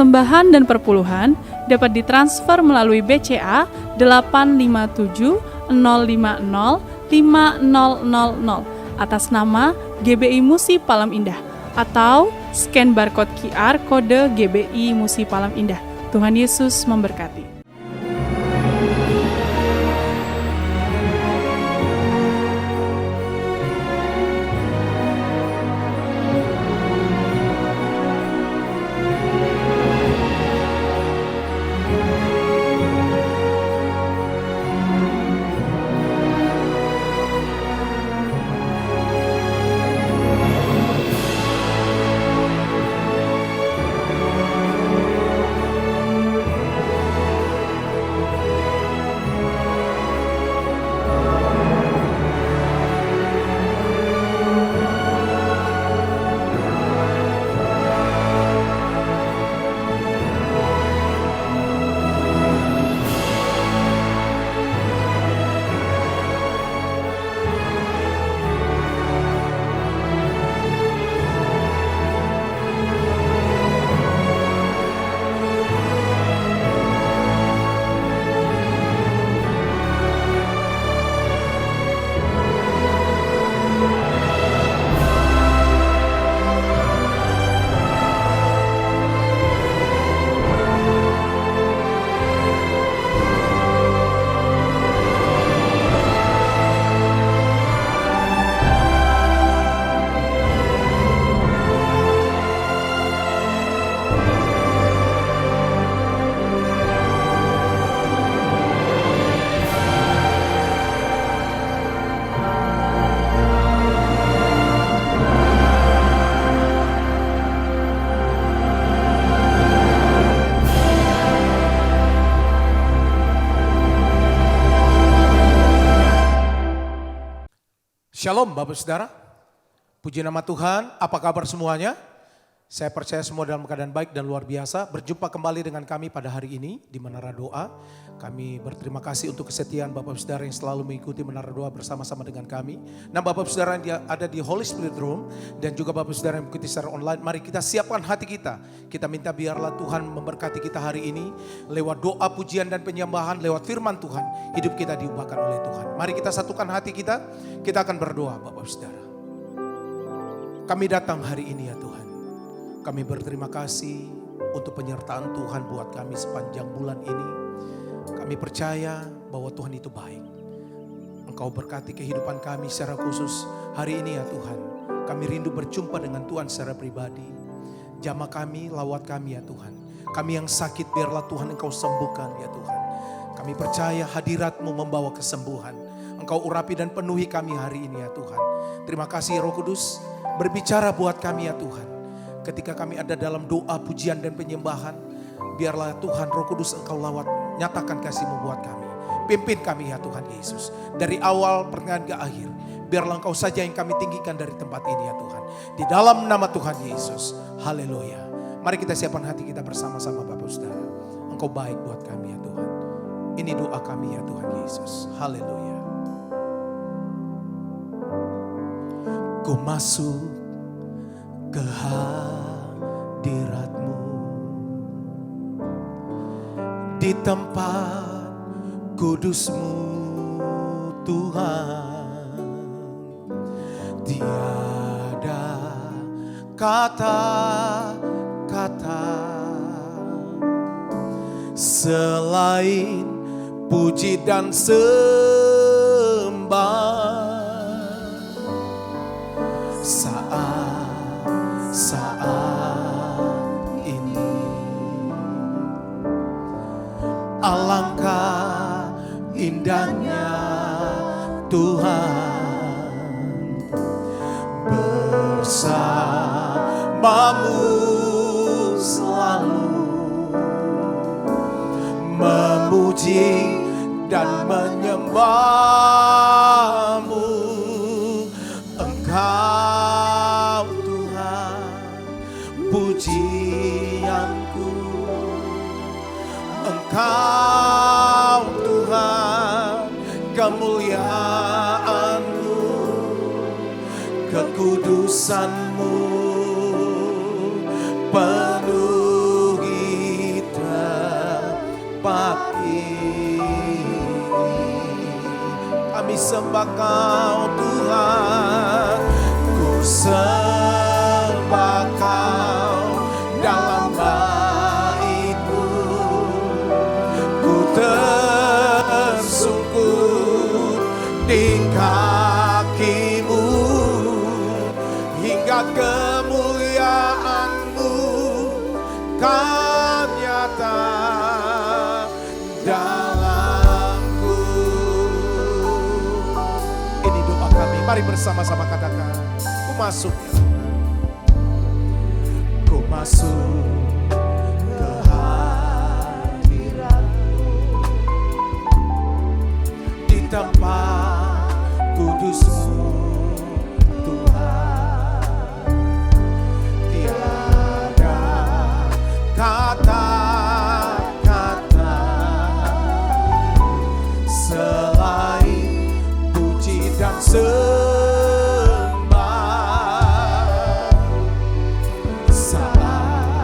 persembahan dan perpuluhan dapat ditransfer melalui BCA 857 050 5000 atas nama GBI Musi Palam Indah atau scan barcode QR kode GBI Musi Palam Indah. Tuhan Yesus memberkati. Shalom Bapak Saudara, puji nama Tuhan, apa kabar semuanya? Saya percaya semua dalam keadaan baik dan luar biasa. Berjumpa kembali dengan kami pada hari ini di Menara Doa. Kami berterima kasih untuk kesetiaan Bapak Saudara yang selalu mengikuti Menara Doa bersama-sama dengan kami. Nah Bapak Saudara yang ada di Holy Spirit Room dan juga Bapak Saudara yang mengikuti secara online, mari kita siapkan hati kita. Kita minta biarlah Tuhan memberkati kita hari ini lewat doa, pujian dan penyembahan, lewat firman Tuhan. Hidup kita diubahkan oleh Tuhan. Mari kita satukan hati kita akan berdoa Bapak Saudara. Kami datang hari ini ya Tuhan. Kami berterima kasih untuk penyertaan Tuhan buat kami sepanjang bulan ini. Kami percaya bahwa Tuhan itu baik. Engkau berkati kehidupan kami secara khusus hari ini ya Tuhan. Kami rindu berjumpa dengan Tuhan secara pribadi. Jamah kami, lawat kami ya Tuhan. Kami yang sakit biarlah Tuhan Engkau sembuhkan ya Tuhan. Kami percaya hadirat-Mu membawa kesembuhan. Engkau urapi dan penuhi kami hari ini ya Tuhan. Terima kasih Roh Kudus, berbicara buat kami ya Tuhan. Ketika kami ada dalam doa, pujian dan penyembahan, biarlah Tuhan Roh Kudus Engkau lawat, nyatakan kasih-Mu buat kami. Pimpin kami ya Tuhan Yesus. Dari awal pertengahan ke akhir, biarlah Engkau saja yang kami tinggikan dari tempat ini ya Tuhan. Di dalam nama Tuhan Yesus, haleluya. Mari kita siapkan hati kita bersama-sama Bapak Saudara. Engkau baik buat kami ya Tuhan. Ini doa kami ya Tuhan Yesus, haleluya. Ku masuk ke hadirat-Mu di tempat kudus-Mu Tuhan. Tiada kata-kata selain puji dan sembah. Saat ini alangkah indahnya Tuhan bersama-Mu selalu memuji dan menyembah-Mu. Engkau Tuhan pujianku, Engkau Tuhan kemuliaan-Mu, kekudusan-Mu penuhi sembah Kau Tuhan, ku sembah Kau dalam bait-Mu. Ku tersungkur di kaki-Mu, hingga kemuliaan-Mu kan nyata dalamku. Ini doa kami, mari bersama-sama katakan. Ku masuk, ku masuk ke hadirat-Mu, di tempat kudus-Mu Tuhan. Tiada kata-kata selain puji dan sembah. Salah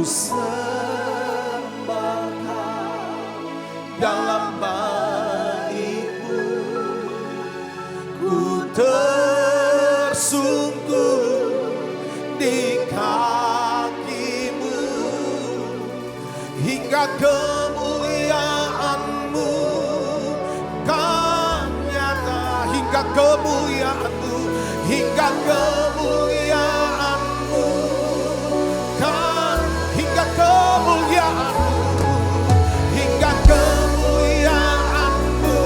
sembahkan dalam bait-Mu. Ku tersungkur di kaki-Mu hingga kemuliaan-Mu kan nyata, hingga kemuliaan-Mu, hingga kemuliaan-Mu kan, hingga kemuliaan-Mu, hingga kemuliaan-Mu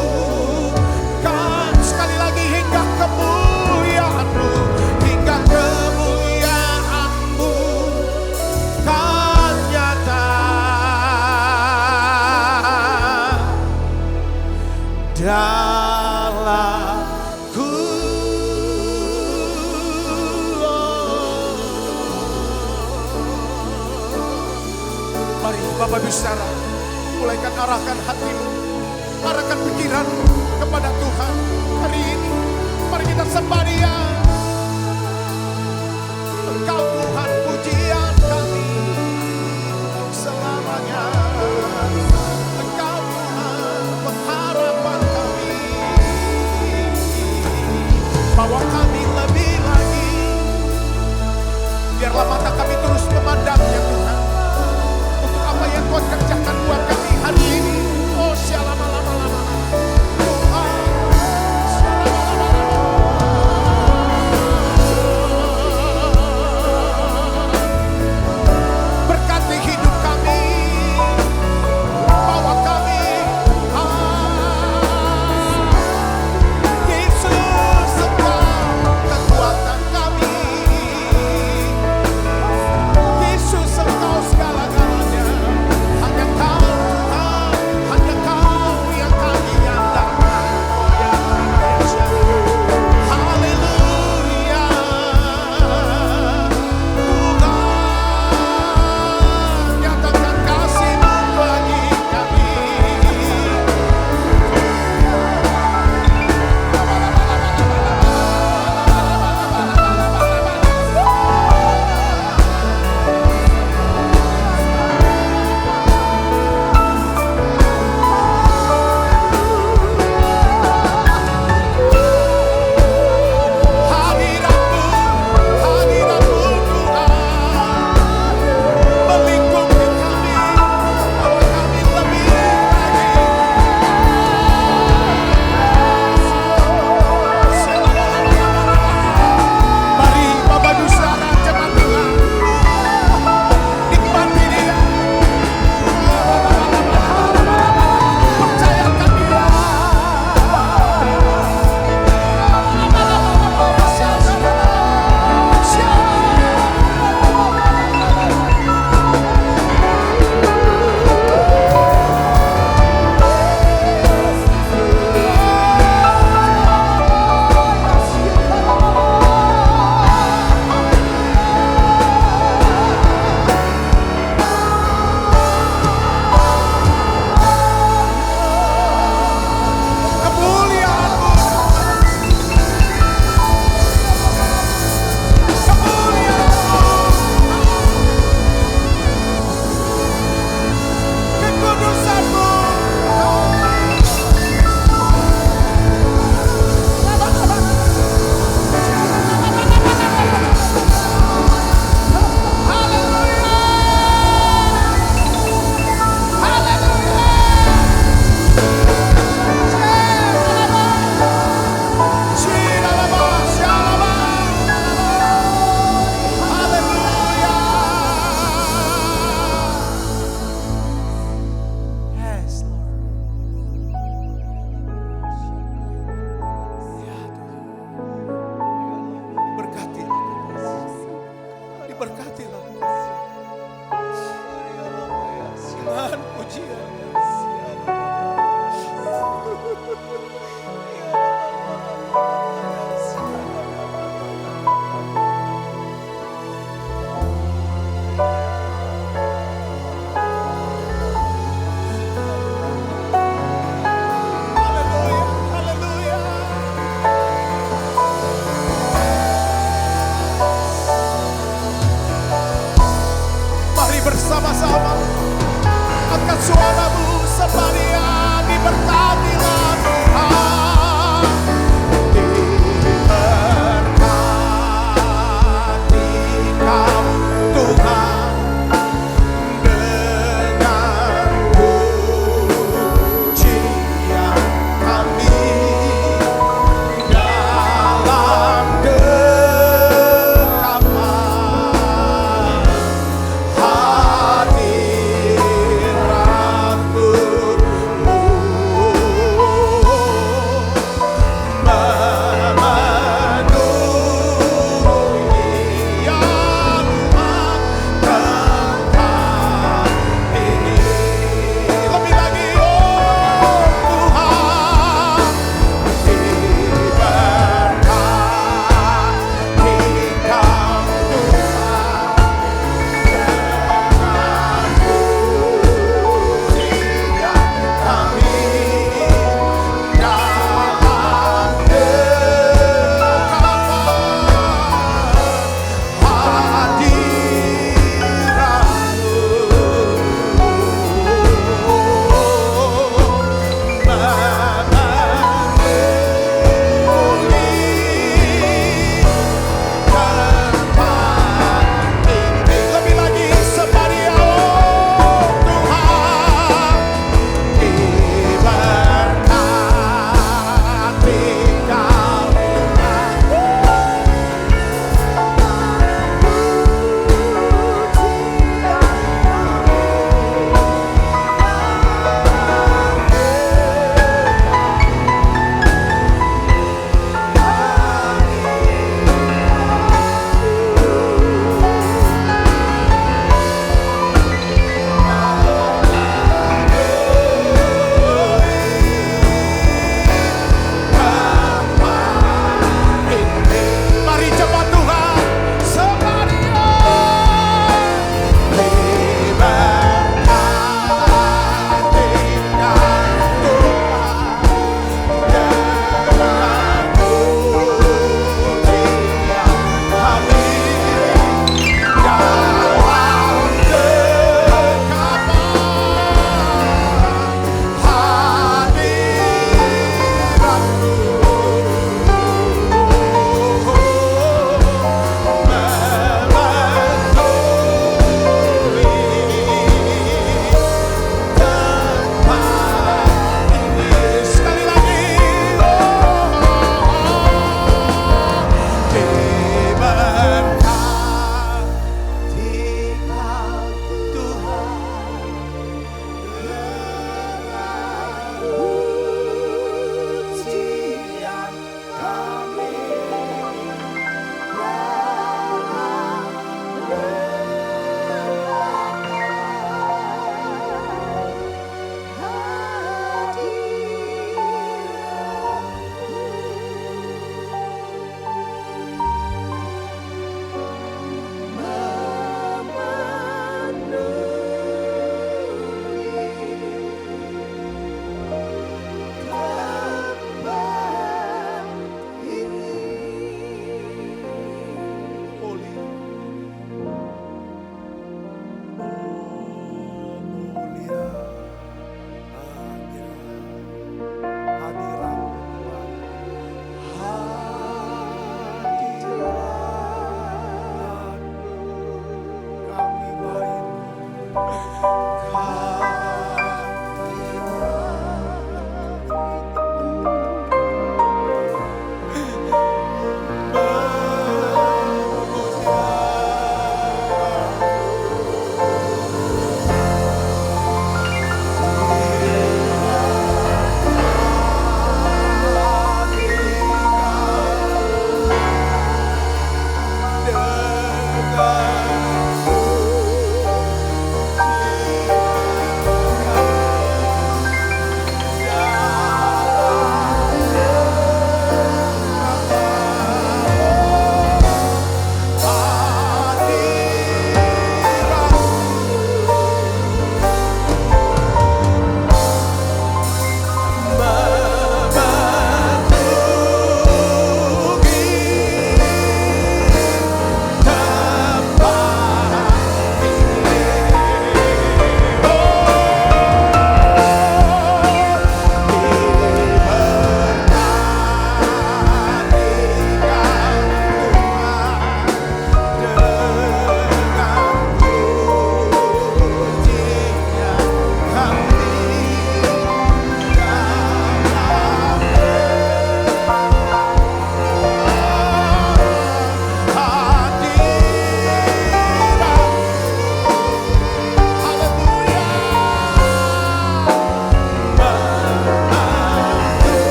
kan. Sekali lagi, hingga kemuliaan-Mu, hingga kemuliaan-Mu kan nyata dalamku. Mari Bapak Ibu Saudara, mulaikan arahkan hatimu, arahkan pikiranmu kepada Tuhan hari ini. Mari kita sembah Dia. Engkau Tuhan pujian kami selamanya. Engkau Tuhan pengharapan kami. Bawa kami lebih lagi, biarlah mata kami terus memandangnya Tuhan, untuk apa yang Tuhan kerjakan buat kami hari ini. Oh shalama-lama-lama Tuhan, shalama-lama-lama.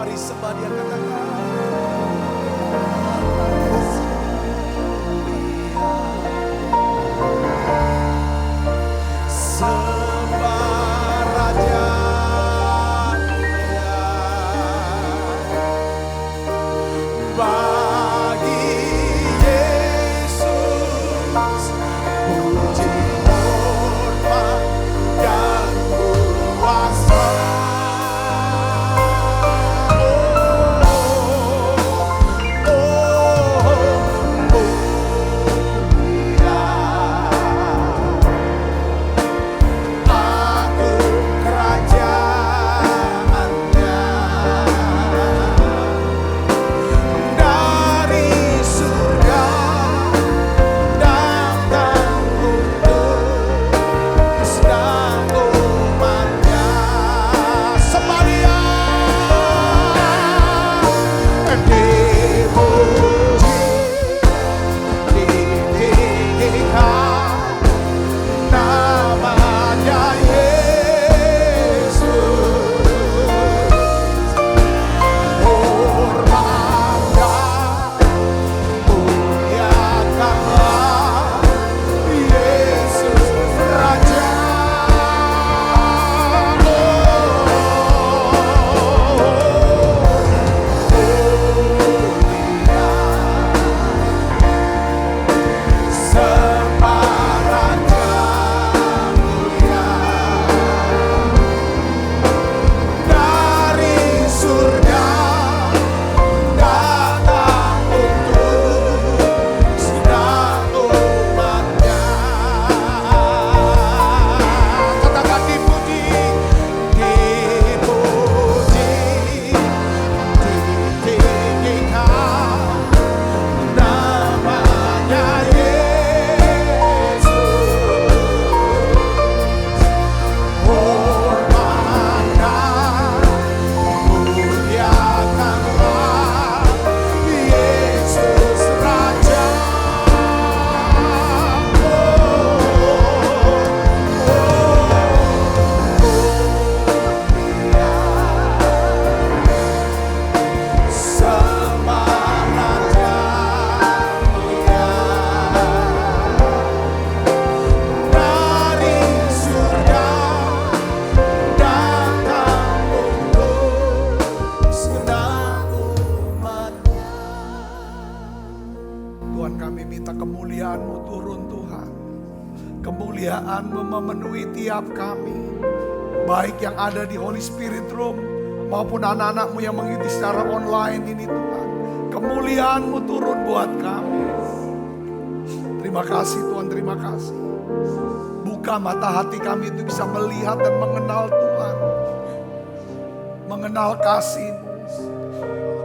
Mari sembah Dia, katakan. Sembah Raja mulia. Bagi Yesus puji hormat dan kuasa. Kemuliaan-Mu memenuhi tiap kami, baik yang ada di Holy Spirit Room maupun anak-anak-Mu yang mengikuti secara online ini Tuhan. Kemuliaan-Mu turun buat kami. Terima kasih Tuhan, terima kasih. Buka mata hati kami untuk bisa melihat dan mengenal Tuhan, mengenal kasih-Mu.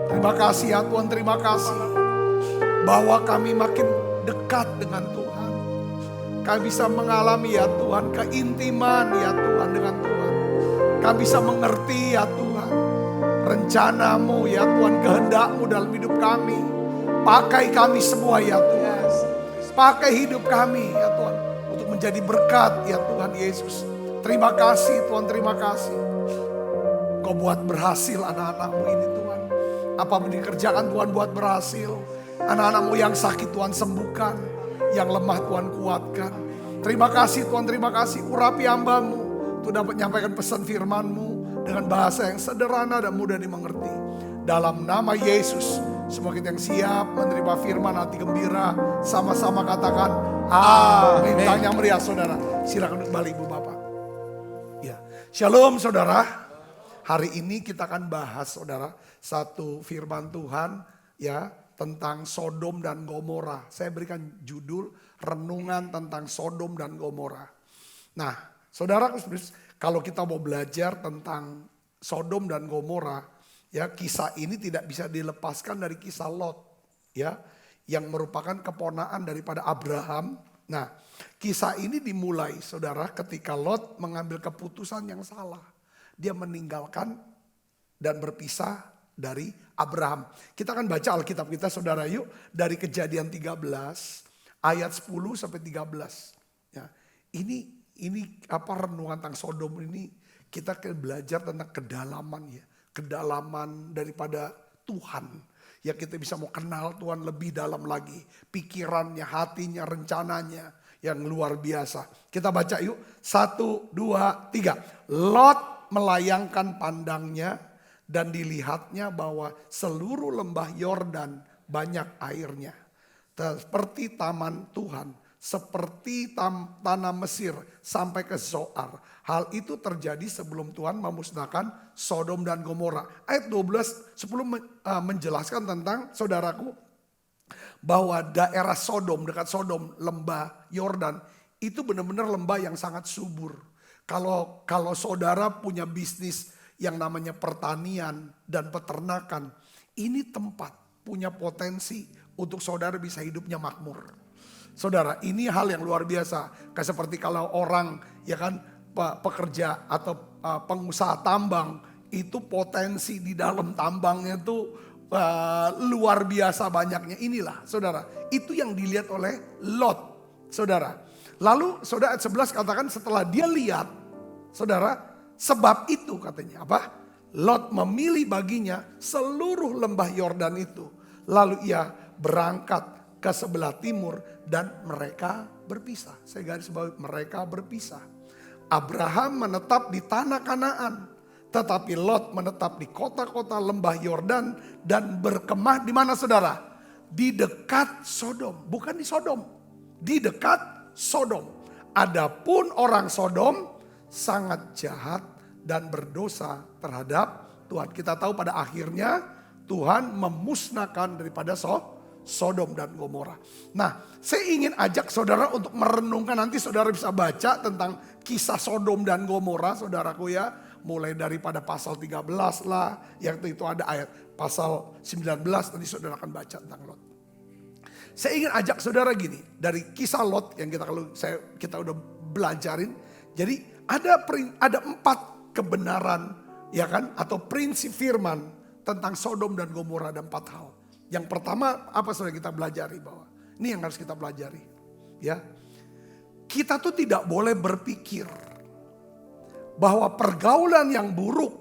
Terima kasih ya Tuhan, terima kasih bahwa kami makin dekat dengan Tuhan. Kami bisa mengalami ya Tuhan keintiman ya Tuhan dengan Tuhan. Kami bisa mengerti ya Tuhan rencana-Mu ya Tuhan, kehendak-Mu dalam hidup kami. Pakai kami semua ya Tuhan. Pakai hidup kami ya Tuhan untuk menjadi berkat ya Tuhan Yesus. Terima kasih Tuhan, terima kasih. Kau buat berhasil anak-anak-Mu ini Tuhan. Apapun dikerjakan Tuhan buat berhasil. Anak-anak-Mu yang sakit Tuhan sembuhkan. Yang lemah Tuhan kuatkan. Terima kasih Tuhan, terima kasih. Urapi hamba-Mu untuk dapat menyampaikan pesan firman-Mu dengan bahasa yang sederhana dan mudah dimengerti. Dalam nama Yesus, semua kita yang siap menerima firman hati gembira, sama-sama katakan amin. Tanya meriah saudara. Silakan kembali Ibu Bapak. Ya, Shalom saudara. Hari ini kita akan bahas saudara satu firman Tuhan ya, tentang Sodom dan Gomora. Saya berikan judul renungan tentang Sodom dan Gomora. Nah, saudara, kalau kita mau belajar tentang Sodom dan Gomora, ya kisah ini tidak bisa dilepaskan dari kisah Lot, ya, yang merupakan keponaan daripada Abraham. Nah, kisah ini dimulai, saudara, ketika Lot mengambil keputusan yang salah. Dia meninggalkan dan berpisah dari Abraham. Kita akan baca Alkitab kita saudara yuk. Dari Kejadian 13 ayat 10 sampai 13. Ya, ini apa renungan tentang Sodom ini kita akan belajar tentang kedalaman ya. kedalaman daripada Tuhan. Ya kita bisa mau kenal Tuhan lebih dalam lagi. Pikirannya, hatinya, rencananya yang luar biasa. Kita baca yuk. 1, 2, 3. Lot melayangkan pandangnya dan dilihatnya bahwa seluruh lembah Yordan banyak airnya. Seperti taman Tuhan, seperti tanah Mesir sampai ke Zoar. Hal itu terjadi sebelum Tuhan memusnahkan Sodom dan Gomora. Ayat 10 menjelaskan tentang, saudaraku, bahwa daerah Sodom, dekat Sodom, lembah Yordan, itu benar-benar lembah yang sangat subur. Kalau saudara punya bisnis yang namanya pertanian dan peternakan, ini tempat punya potensi untuk saudara bisa hidupnya makmur. Saudara, ini hal yang luar biasa. Kayak seperti kalau orang, ya kan, pekerja atau pengusaha tambang, itu potensi di dalam tambangnya itu luar biasa banyaknya. Inilah, saudara, itu yang dilihat oleh Lot, saudara. Lalu saudara ayat 11 katakan setelah dia lihat, saudara, sebab itu katanya apa? Lot memilih baginya seluruh lembah Yordan itu. Lalu ia berangkat ke sebelah timur dan mereka berpisah. Saya garis bawahi, mereka berpisah. Abraham menetap di tanah Kanaan, tetapi Lot menetap di kota-kota lembah Yordan dan berkemah di mana saudara? Di dekat Sodom, bukan di Sodom, di dekat Sodom. Adapun orang Sodom sangat jahat dan berdosa terhadap Tuhan. Kita tahu pada akhirnya Tuhan memusnahkan daripada Sodom dan Gomora. Nah, saya ingin ajak saudara untuk merenungkan, nanti saudara bisa baca tentang kisah Sodom dan Gomora, saudaraku ya. Mulai daripada pasal 13 lah, yang itu ada ayat pasal 19, nanti saudara akan baca tentang Lot. Saya ingin ajak saudara gini, dari kisah Lot yang kita udah belajarin. Jadi ada 4 kebenaran, ya kan, atau prinsip firman tentang Sodom dan Gomora, ada 4 hal. Yang pertama apa saudara kita pelajari, bahwa ini yang harus kita pelajari, ya. Kita tuh tidak boleh berpikir bahwa pergaulan yang buruk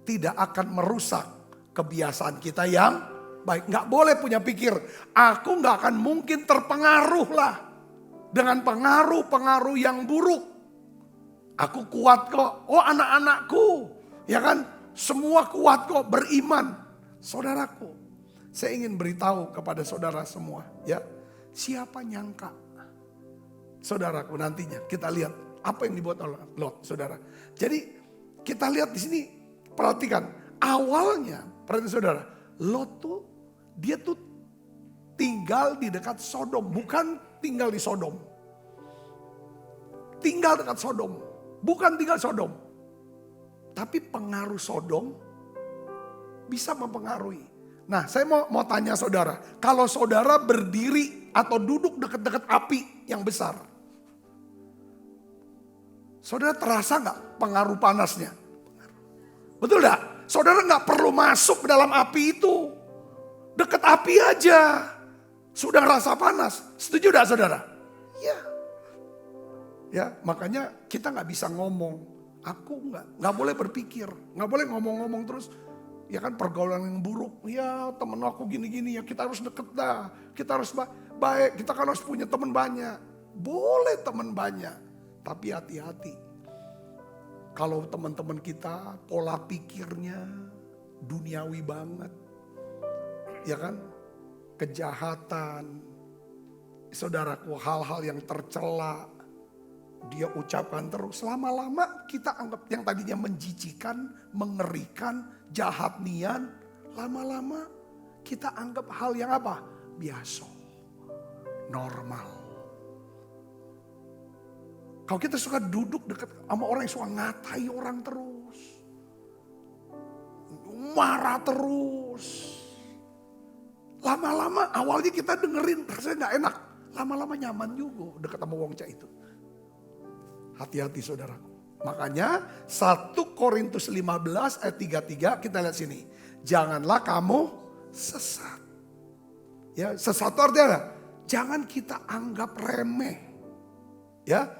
tidak akan merusak kebiasaan kita yang baik. Nggak boleh punya pikir, aku nggak akan mungkin terpengaruh lah dengan pengaruh-pengaruh yang buruk. Aku kuat kok, oh anak-anakku, ya kan, semua kuat kok, beriman. Saudaraku, saya ingin beritahu kepada saudara semua, ya, siapa nyangka, saudaraku, nantinya kita lihat apa yang dibuat oleh Lot, saudara. Jadi kita lihat di sini, perhatikan awalnya, perhatikan saudara, Lot tuh dia tuh tinggal di dekat Sodom, bukan tinggal di Sodom. Tinggal dekat Sodom, bukan tinggal Sodom. Tapi pengaruh Sodom bisa mempengaruhi. Nah, saya mau tanya saudara, kalau saudara berdiri atau duduk dekat-dekat api yang besar, saudara terasa gak pengaruh panasnya? Betul gak? Saudara gak perlu masuk ke dalam api itu. Dekat api aja sudah rasa panas. Setuju gak saudara? Iya. Ya, makanya kita gak bisa ngomong. Aku gak boleh berpikir. Gak boleh ngomong-ngomong terus. Ya kan, pergaulan yang buruk. Ya temen aku gini-gini, ya kita harus deket dah. Kita harus baik, kita kan harus punya teman banyak. Boleh teman banyak. Tapi hati-hati. Kalau teman-teman kita pola pikirnya duniawi banget. Ya kan? Kejahatan. Saudaraku, hal-hal yang tercela dia ucapkan terus. Lama-lama kita anggap yang tadinya menjijikan, mengerikan, jahat niat. Lama-lama kita anggap hal yang apa? Biasa. Normal. Kalau kita suka duduk dekat sama orang yang suka ngatai orang terus. Marah terus. Lama-lama awalnya kita dengerin rasanya gak enak. Lama-lama nyaman juga dekat sama wong cah itu. Hati-hati saudaraku. Makanya 1 Korintus 15 ayat 33 kita lihat sini. Janganlah kamu sesat. Ya, sesat itu artinya apa? Jangan kita anggap remeh. Ya,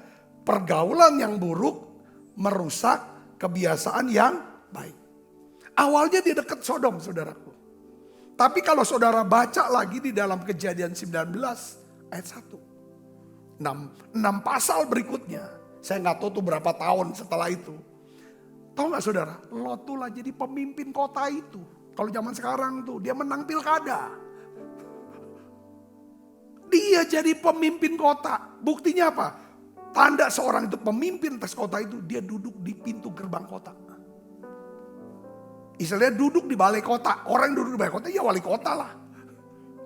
pergaulan yang buruk merusak kebiasaan yang baik. Awalnya dia dekat Sodom, saudaraku. Tapi kalau saudara baca lagi di dalam Kejadian 19 ayat 1. 6 pasal berikutnya. Saya nggak tahu tuh berapa tahun setelah itu. Tahu nggak saudara? Lot tuh lah jadi pemimpin kota itu. Kalau zaman sekarang tuh dia menang pilkada. Dia jadi pemimpin kota. Buktinya apa? Tanda seorang itu pemimpin atas kota itu, dia duduk di pintu gerbang kota. Istilahnya duduk di balai kota. Orang yang duduk di balai kota ya wali kota lah.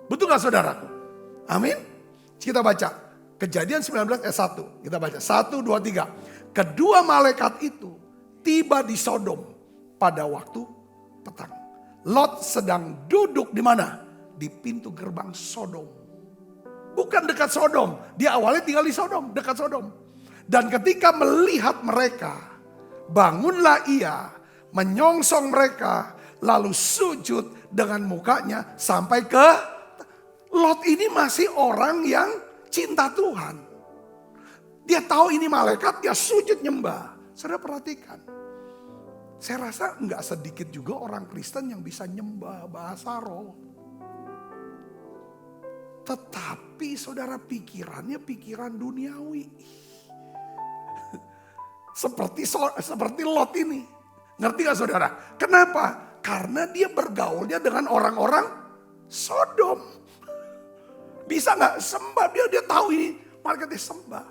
Betul gak saudaraku? Amin. Kita baca Kejadian 19 ayat 1. Kita baca 1, 2, 3. Kedua malaikat itu tiba di Sodom pada waktu petang. Lot sedang duduk di mana? Di pintu gerbang Sodom. Bukan dekat Sodom. Dia awalnya tinggal di Sodom, dekat Sodom. Dan ketika melihat mereka, bangunlah ia, menyongsong mereka, lalu sujud dengan mukanya sampai ke Lot. Ini masih orang yang cinta Tuhan. Dia tahu ini malaikat, dia sujud nyembah. Saudara perhatikan. Saya rasa nggak sedikit juga orang Kristen yang bisa nyembah bahasa roh. Tetapi saudara pikirannya pikiran duniawi. Seperti Lot ini. Ngerti gak saudara? Kenapa? Karena dia bergaulnya dengan orang-orang Sodom. Bisa gak sembah? Dia tahu ini. Mereka dia sembah.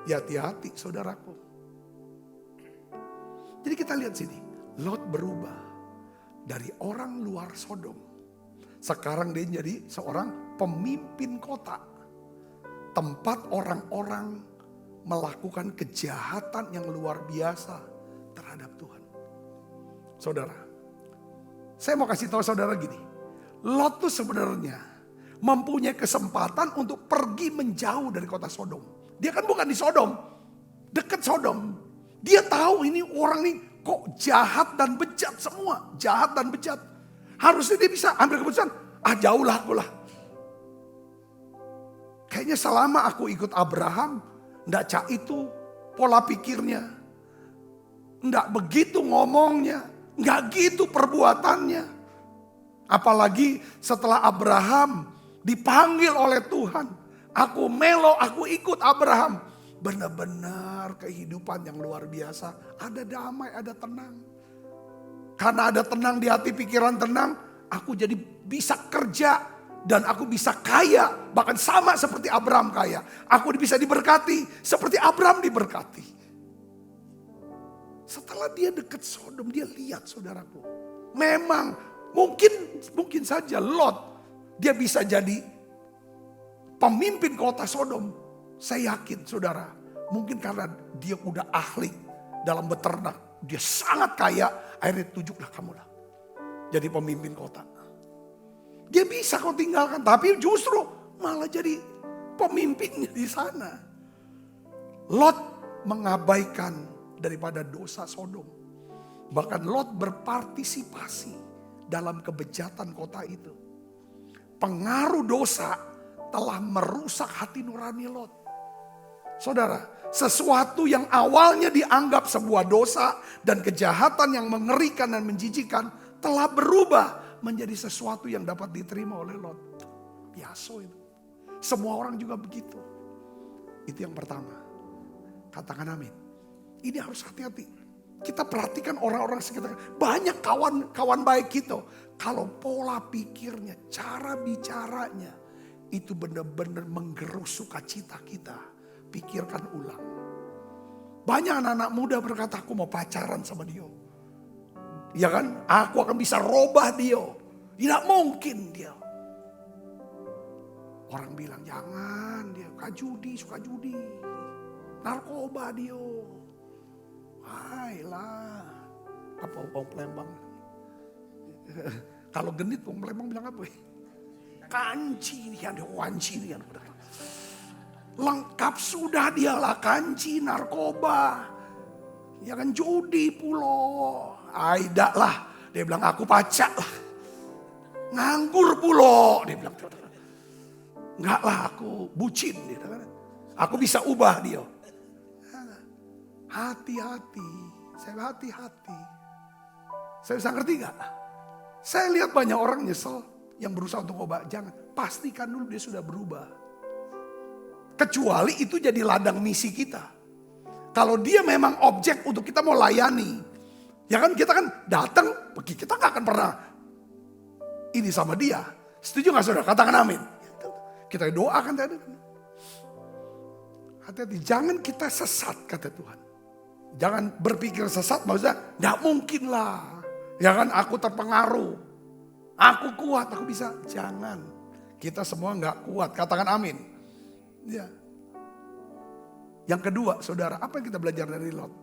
Ya hati-hati saudaraku. Jadi kita lihat sini. Lot berubah. Dari orang luar Sodom. Sekarang dia jadi seorang pemimpin kota. Tempat orang-orang melakukan kejahatan yang luar biasa terhadap Tuhan. Saudara, saya mau kasih tahu saudara gini. Lot tuh sebenarnya mempunyai kesempatan untuk pergi menjauh dari kota Sodom. Dia kan bukan di Sodom, dekat Sodom. Dia tahu ini orang ini kok jahat dan bejat semua. Jahat dan bejat. Harusnya dia bisa ambil keputusan, jauhlah aku lah. Kayaknya selama aku ikut Abraham, nggak cak itu pola pikirnya. Nggak begitu ngomongnya. Nggak gitu perbuatannya. Apalagi setelah Abraham dipanggil oleh Tuhan. Aku melo, aku ikut Abraham. Benar-benar kehidupan yang luar biasa. Ada damai, ada tenang. Karena ada tenang di hati, pikiran tenang. Aku jadi bisa kerja. Dan aku bisa kaya. Bahkan sama seperti Abraham kaya. Aku bisa diberkati seperti Abraham diberkati. Setelah dia dekat Sodom, dia lihat saudaraku. Memang mungkin saja Lot dia bisa jadi pemimpin kota Sodom. Saya yakin saudara, mungkin karena dia udah ahli dalam beternak. Dia sangat kaya, akhirnya tunjuklah kamulah jadi pemimpin kota. Dia bisa kau tinggalkan, tapi justru malah jadi pemimpinnya di sana. Lot mengabaikan daripada dosa Sodom. Bahkan Lot berpartisipasi dalam kebejatan kota itu. Pengaruh dosa telah merusak hati nurani Lot. Saudara, sesuatu yang awalnya dianggap sebuah dosa dan kejahatan yang mengerikan dan menjijikan telah berubah menjadi sesuatu yang dapat diterima oleh Lot. Biasa itu. Semua orang juga begitu. Itu yang pertama. Katakan amin. Ini harus hati-hati. Kita perhatikan orang-orang sekitar. Banyak kawan-kawan baik kita. Kalau pola pikirnya, cara bicaranya. Itu benar-benar menggerus sukacita kita. Pikirkan ulang. Banyak anak-anak muda berkata, aku mau pacaran sama dia. Ya kan? Aku akan bisa robah dia. Tidak mungkin dia. Orang bilang, jangan dia. Suka judi. Narkoba dia. Ayolah. Apa orang Palembang? Kalau genit orang Palembang bilang apa? Kanci dia, ada wanci dia. Lengkap sudah dialah kanci, narkoba. Ya kan judi pulo. Aidak lah. Dia bilang aku pacak lah. Nganggur pulo. Dia bilang. Enggak lah aku bucin. Dia bilang. Aku bisa ubah dia. Hati-hati. Saya hati-hati. Saya bisa ngerti gak? Saya lihat banyak orang nyesel yang berusaha untuk ubah. Jangan, pastikan dulu dia sudah berubah. Kecuali itu jadi ladang misi kita. Kalau dia memang objek untuk kita mau layani. Ya kan kita kan datang, pergi. Kita gak akan pernah ini sama dia. Setuju gak saudara? Katakan amin. Kita doakan tadi. Hati-hati, jangan kita sesat kata Tuhan. Jangan berpikir sesat, maksudnya gak mungkin lah. Ya kan aku terpengaruh. Aku kuat, aku bisa. Jangan. Kita semua gak kuat, katakan amin. Ya. Yang kedua, saudara, apa yang kita belajar dari Lot?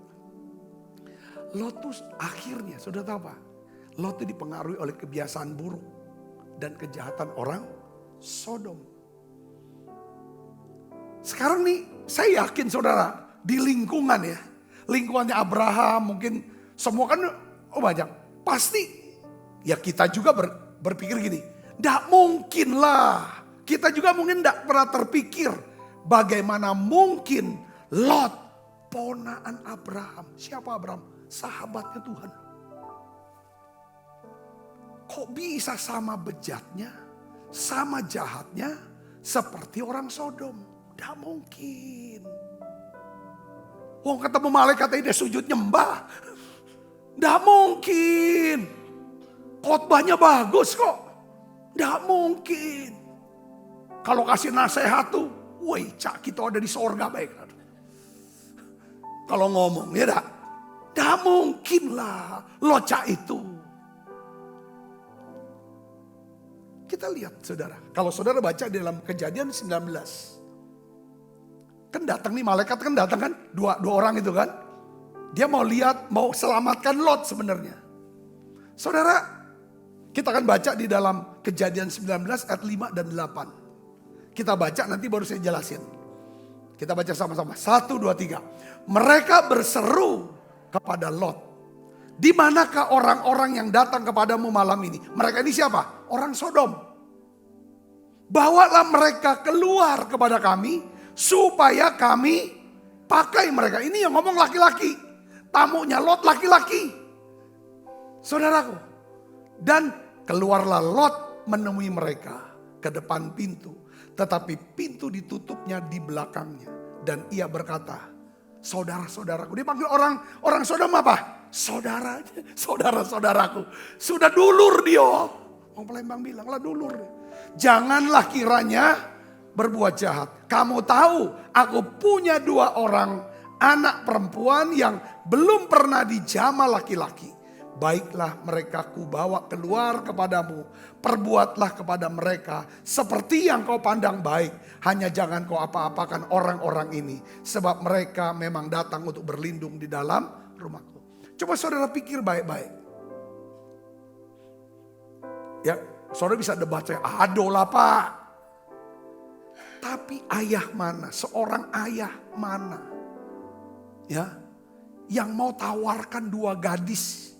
Lot tuh akhirnya, saudara tahu apa? Lot itu dipengaruhi oleh kebiasaan buruk dan kejahatan orang Sodom. Sekarang nih, saya yakin saudara, di lingkungan ya, lingkungannya Abraham mungkin semua kan banyak. Pasti ya kita juga berpikir gini, nggak mungkin lah. Kita juga mungkin nggak pernah terpikir bagaimana mungkin Lot, ponaan Abraham. Siapa Abraham? Sahabatnya Tuhan. Kok bisa sama bejatnya, sama jahatnya seperti orang Sodom? Nggak mungkin. Wong ketemu malaikat dia sujud nyembah. Nggak mungkin. Khotbahnya bagus kok. Nggak mungkin. Kalau kasih nasihat tuh, woi cak kita ada di sorga baik. Kalau ngomong ya dah. Nggak mungkin lah lo cak itu. Kita lihat saudara. Kalau saudara baca di dalam Kejadian 19. Kan datang nih malaikat kan datang kan. Dua orang itu kan. Dia mau lihat, mau selamatkan Lot sebenarnya. Saudara, kita akan baca di dalam Kejadian 19 ayat 5 dan 8. Kita baca nanti baru saya jelasin. Kita baca sama-sama. 1, 2, 3. Mereka berseru kepada Lot. Di manakah orang-orang yang datang kepadamu malam ini? Mereka ini siapa? Orang Sodom. Bawalah mereka keluar kepada kami supaya kami pakai mereka. Ini yang ngomong laki-laki. Tamunya Lot laki-laki. Saudaraku. Dan keluarlah Lot menemui mereka ke depan pintu. Tetapi pintu ditutupnya di belakangnya. Dan ia berkata, saudara-saudaraku. Dia panggil orang Sodom apa? Saudara, saudara-saudaraku. Sudah dulur dia. Orang Palembang bilang lah dulur. Janganlah kiranya berbuat jahat. Kamu tahu aku punya 2 orang anak perempuan yang belum pernah dijamah laki-laki. Baiklah mereka kubawa keluar kepadamu. Perbuatlah kepada mereka seperti yang kau pandang baik. Hanya jangan kau apa-apakan orang-orang ini. Sebab mereka memang datang untuk berlindung di dalam rumahku. Coba saudara pikir baik-baik. Ya, saudara bisa debat saya. Aduh lah pak. Tapi ayah mana? Seorang ayah mana? Ya, yang mau tawarkan 2 gadis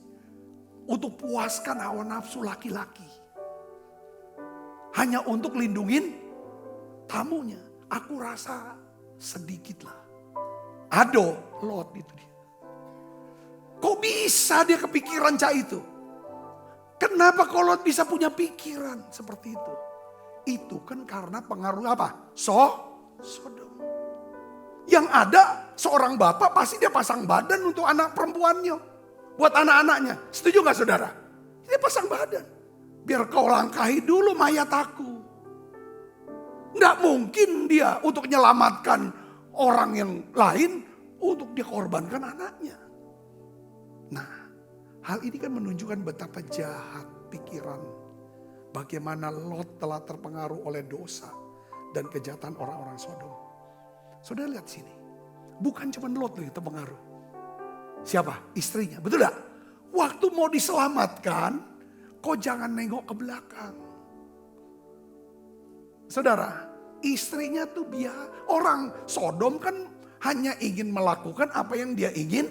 untuk puaskan hawa nafsu laki-laki. Hanya untuk lindungin tamunya. Aku rasa sedikit lah. Aduh, Lot itu dia. Kok bisa dia kepikiran cak itu? Kenapa kok Lot bisa punya pikiran seperti itu? Itu kan karena pengaruh apa? Sodom. Yang ada seorang bapak pasti dia pasang badan untuk anak perempuannya. Buat anak-anaknya. Setuju gak saudara? Dia pasang badan. Biar kau langkahi dulu mayat aku. Nggak mungkin dia untuk menyelamatkan orang yang lain. Untuk dia korbankan anaknya. Nah, hal ini kan menunjukkan betapa jahat pikiran. Bagaimana Lot telah terpengaruh oleh dosa dan kejahatan orang-orang Sodom. Saudara lihat sini. Bukan cuma Lot yang terpengaruh. Siapa? Istrinya. Betul gak? Waktu mau diselamatkan, kok jangan nengok ke belakang. Saudara, istrinya tuh orang Sodom kan hanya ingin melakukan apa yang dia ingin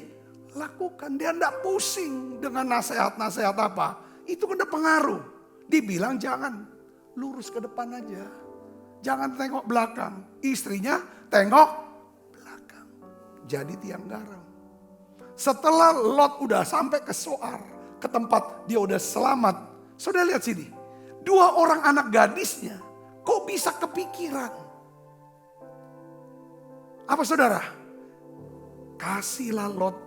lakukan. Dia enggak pusing dengan nasihat-nasihat apa. Itu kan ada pengaruh. Dibilang jangan, lurus ke depan aja. Jangan tengok belakang. Istrinya tengok belakang. Jadi tiang garam. Setelah Lot udah sampai ke Soar, ke tempat dia udah selamat. Saudara lihat sini. 2 orang anak gadisnya kok bisa kepikiran. Apa saudara? Kasihlah Lot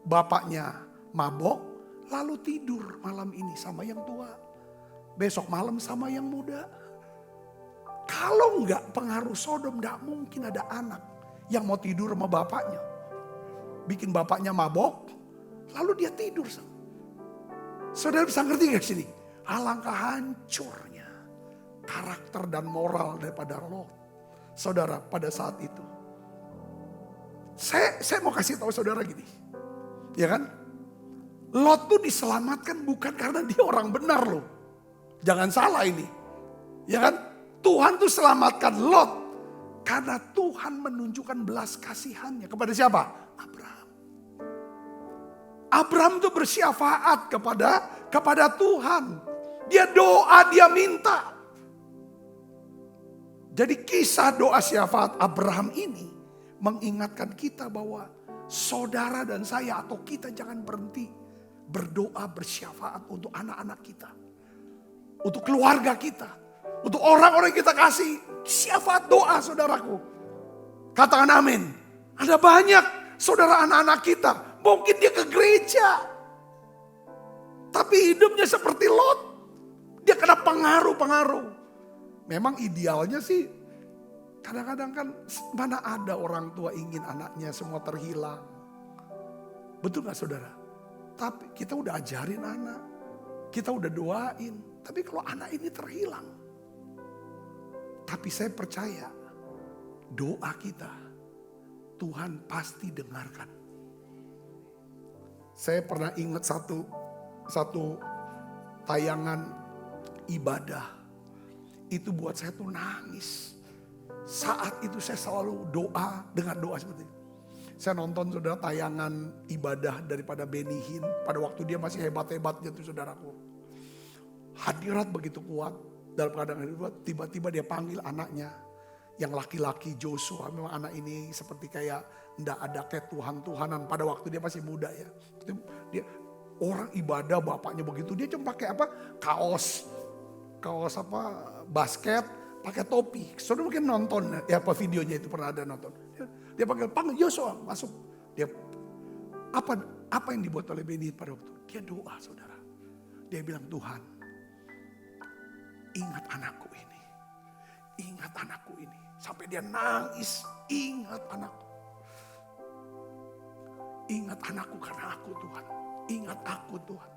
bapaknya mabok lalu tidur malam ini sama yang tua. Besok malam sama yang muda. Kalau enggak pengaruh Sodom, enggak mungkin ada anak yang mau tidur sama bapaknya. Bikin bapaknya mabok, lalu dia tidur. Saudara bisa ngerti gak sini? Alangkah hancurnya karakter dan moral daripada Lot. Saudara, pada saat itu. Saya mau kasih tahu saudara gini. Ya kan? Lot tuh diselamatkan bukan karena dia orang benar loh. Jangan salah ini. Ya kan? Tuhan tuh selamatkan Lot karena Tuhan menunjukkan belas kasihannya kepada siapa? Abraham. Abraham tuh bersyafaat kepada Tuhan. Dia doa, dia minta. Jadi kisah doa syafaat Abraham ini mengingatkan kita bahwa saudara dan saya atau kita jangan berhenti berdoa bersyafaat untuk anak-anak kita. Untuk keluarga kita. Untuk orang-orang yang kita kasih. Syafaat doa saudaraku. Katakan amin. Ada banyak saudara anak-anak kita. Mungkin dia ke gereja. Tapi hidupnya seperti Lot. Dia kena pengaruh-pengaruh. Memang idealnya sih. Kadang-kadang kan mana ada orang tua ingin anaknya semua terhilang. Betul gak saudara? Tapi kita udah ajarin anak. Kita udah doain. Tapi kalau anak ini terhilang. Tapi saya percaya doa kita Tuhan pasti dengarkan. Saya pernah ingat satu tayangan ibadah. Itu buat saya tuh nangis. Saat itu saya selalu doa dengan doa seperti itu. Saya nonton saudara tayangan ibadah daripada Benny Hinn. Pada waktu dia masih hebat-hebatnya tuh saudaraku. Hadirat begitu kuat. Dalam keadaan itu tiba-tiba dia panggil anaknya. Yang laki-laki Joshua. Memang anak ini seperti kayak ndak ada kayak Tuhan-Tuhanan. Pada waktu dia masih muda ya. Dia orang ibadah bapaknya begitu. Dia cuma pakai apa? Kaos apa? Basket. Pakai topi. Saudara mungkin nonton ya apa videonya itu pernah ada nonton. Dia panggil Joshua masuk. Dia apa yang dibuat oleh Benny pada waktu itu? Dia doa saudara. Dia bilang Tuhan. Ingat anakku ini. Ingat anakku ini. Sampai dia nangis. Ingat anakku. Ingat anakku karena aku Tuhan. Ingat aku Tuhan.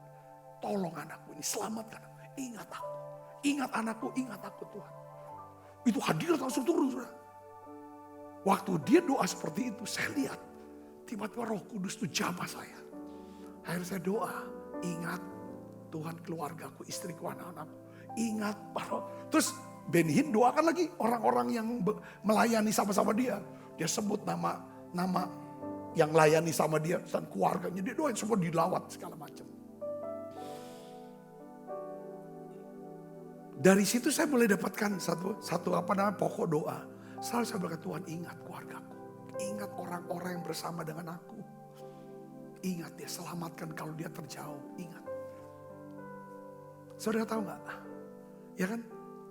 Tolong anakku ini. Selamatkan aku. Ingat aku. Ingat anakku. Ingat aku Tuhan. Itu hadirat langsung turun saudara. Waktu dia doa seperti itu. Saya lihat. Tiba-tiba Roh Kudus itu jamah saya. Akhirnya saya doa. Ingat Tuhan keluargaku. Istriku, anak-anakku. Ingat, terus Benny Hinn doakan lagi orang-orang yang melayani sama-sama dia. Dia sebut nama yang layani sama dia dan keluarganya. Dia doain semua dilawat segala macam. Dari situ saya boleh dapatkan satu pokok doa. Selalu saya berkata Tuhan ingat keluargaku. Ingat orang-orang yang bersama dengan aku. Ingat dia selamatkan kalau dia terjauh. Ingat. Saudara tahu gak? Ya kan,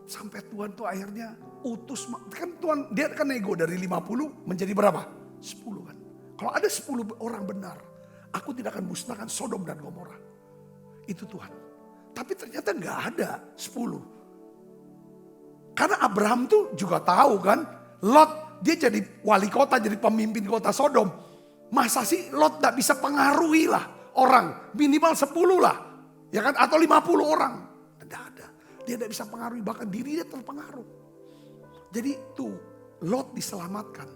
sampai Tuhan tuh akhirnya utus, kan Tuhan, dia kan nego dari 50 menjadi berapa? 10 kan. Kalau ada 10 orang benar, aku tidak akan musnahkan Sodom dan Gomora. Itu Tuhan. Tapi ternyata gak ada 10. Karena Abraham tuh juga tahu kan, Lot dia jadi wali kota, jadi pemimpin kota Sodom. Masa sih Lot gak bisa pengaruhi lah orang, minimal 10 lah. Ya kan, atau 50 orang. Tidak ada. Dia tidak bisa pengaruhi, bahkan diri dia terpengaruh. Jadi tuh Lot diselamatkan.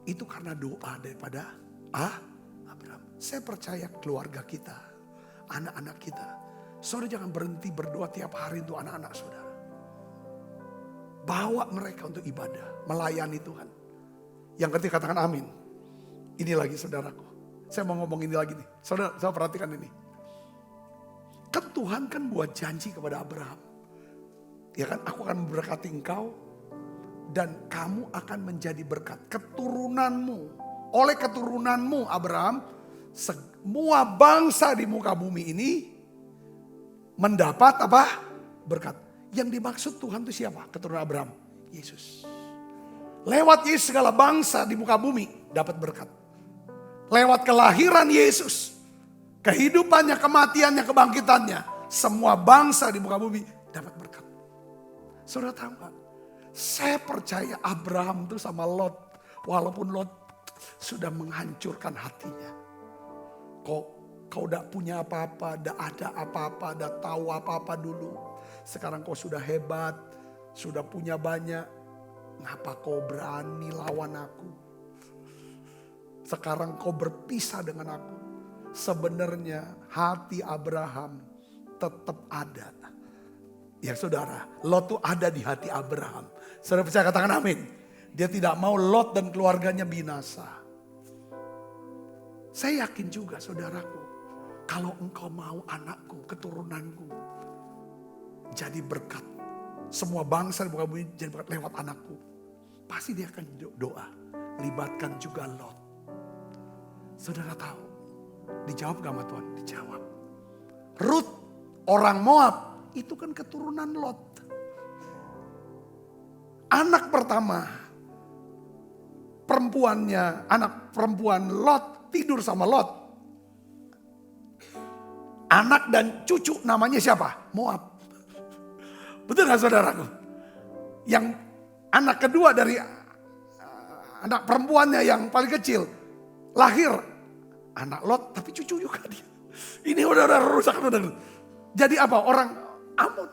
Itu karena doa daripada Abraham. Saya percaya keluarga kita, anak-anak kita. Saudara jangan berhenti berdoa tiap hari untuk anak-anak saudara. Bawa mereka untuk ibadah, melayani Tuhan. Yang ketiga katakan amin. Ini lagi saudaraku. Saya mau ngomong ini lagi nih. Saudara perhatikan ini. Kan Tuhan kan buat janji kepada Abraham. Ya kan, aku akan memberkati engkau. Dan kamu akan menjadi berkat keturunanmu. Oleh keturunanmu Abraham, Semua bangsa di muka bumi ini mendapat apa? Berkat. Yang dimaksud Tuhan itu siapa? Keturunan Abraham. Yesus. Lewat Yesus segala bangsa di muka bumi dapat berkat. Lewat kelahiran Yesus, kehidupannya, kematiannya, kebangkitannya, semua bangsa di muka bumi dapat berkat. Saudara tahu gak? Saya percaya Abraham itu sama Lot, walaupun Lot sudah menghancurkan hatinya. Kau udah punya apa-apa, udah ada apa-apa, udah tahu apa-apa dulu. Sekarang kau sudah hebat, sudah punya banyak. Ngapa kau berani lawan aku? Sekarang kau berpisah dengan aku. Sebenarnya hati Abraham tetap ada. Ya saudara, Lot tuh ada di hati Abraham. Saudara percaya, katakan amin. Dia tidak mau Lot dan keluarganya binasa. Saya yakin juga saudaraku, kalau engkau mau anakku, keturunanku jadi berkat. Semua bangsa di muka bumi jadi berkat lewat anakku. Pasti dia akan doa. Libatkan juga Lot. Saudara tahu, dijawab gak sama Tuhan? Dijawab. Rut, orang Moab, itu kan keturunan Lot. Anak pertama, anak perempuan Lot tidur sama Lot. Anak dan cucu namanya siapa? Moab. Betul gak saudaraku? Yang anak kedua dari anak perempuannya yang paling kecil lahir anak Lot, tapi cucu juga dia. Ini udah rusak. Jadi apa? Orang Amon.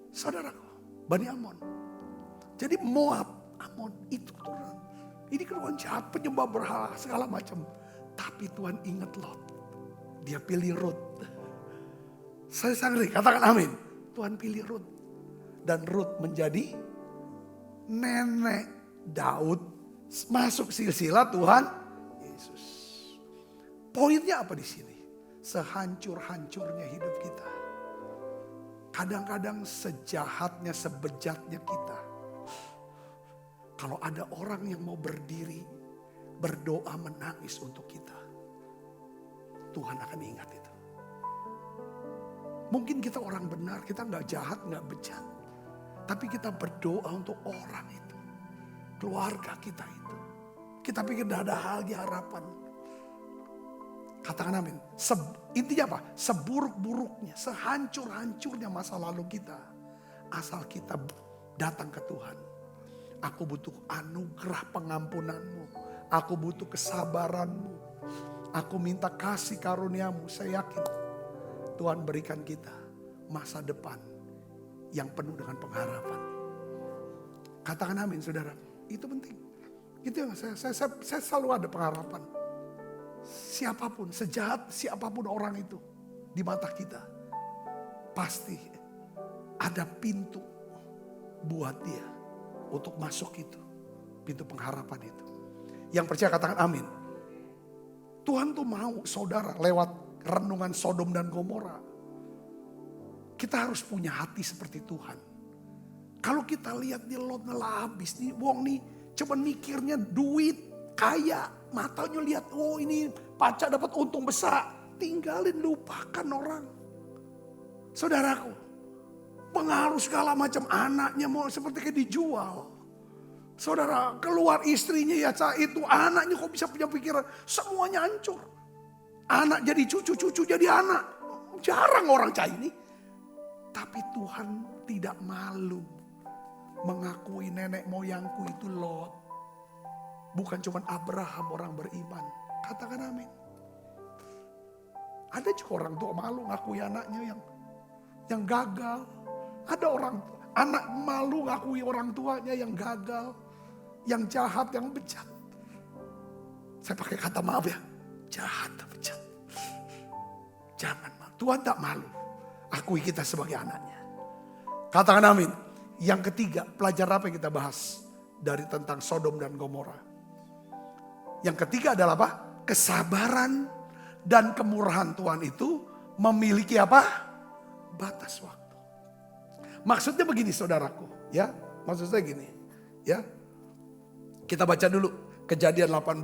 Saudaraku, Bani Amon. Jadi Moab, Amon itu keturunan. Ini keturunan jahat, penyembah berhala segala macam. Tapi Tuhan ingat Lot. Dia pilih Rut. Saya sangri, katakan amin. Tuhan pilih Rut. Dan Rut menjadi nenek Daud. Masuk silsilah Tuhan Yesus. Poinnya apa di sini? Sehancur-hancurnya hidup kita. Kadang-kadang sejahatnya, sebejatnya kita. Kalau ada orang yang mau berdiri, berdoa, menangis untuk kita, Tuhan akan ingat itu. Mungkin kita orang benar, kita nggak jahat, nggak bejat. Tapi kita berdoa untuk orang itu. Keluarga kita itu. Kita pikir tidak ada lagi harapan. Katakan amin. Intinya apa? Seburuk-buruknya, sehancur-hancurnya masa lalu kita. Asal kita datang ke Tuhan. Aku butuh anugerah pengampunanmu. Aku butuh kesabaranmu. Aku minta kasih karuniamu. Saya yakin Tuhan berikan kita masa depan yang penuh dengan pengharapan. Katakan amin saudara. Itu penting. Itu yang saya selalu ada pengharapan. Siapapun, sejahat siapapun orang itu di mata kita, pasti ada pintu buat dia untuk masuk itu. Pintu pengharapan itu. Yang percaya katakan amin. Tuhan tuh mau saudara lewat renungan Sodom dan Gomora. Kita harus punya hati seperti Tuhan. Kalau kita lihat nih Lot ngelah habis nih, wong nih cuma mikirnya duit, kaya. Matanya lihat, oh ini pacar dapat untung besar. Tinggalin, lupakan orang. Saudaraku, pengaruh segala macam, anaknya mau seperti kayak dijual. Saudara, keluar istrinya ya itu, anaknya kok bisa punya pikiran, semuanya hancur. Anak jadi cucu jadi anak. Jarang orang kayak ini. Tapi Tuhan tidak malu mengakui nenek moyangku itu Lot. Bukan cuma Abraham orang beriman. Katakan amin. Ada juga orang tua malu ngakui anaknya yang gagal. Ada orang anak malu ngakui orang tuanya yang gagal, yang jahat, yang bejat. Saya pakai kata maaf ya, jahat, bejat. Jangan malu. Tuhan tak malu. Akui kita sebagai anaknya. Katakan amin. Yang ketiga, pelajaran apa yang kita bahas dari tentang Sodom dan Gomora? Yang ketiga adalah apa? Kesabaran dan kemurahan Tuhan itu memiliki apa? Batas waktu. Maksudnya begini saudaraku, ya. Maksud saya gini, ya. Kita baca dulu Kejadian 18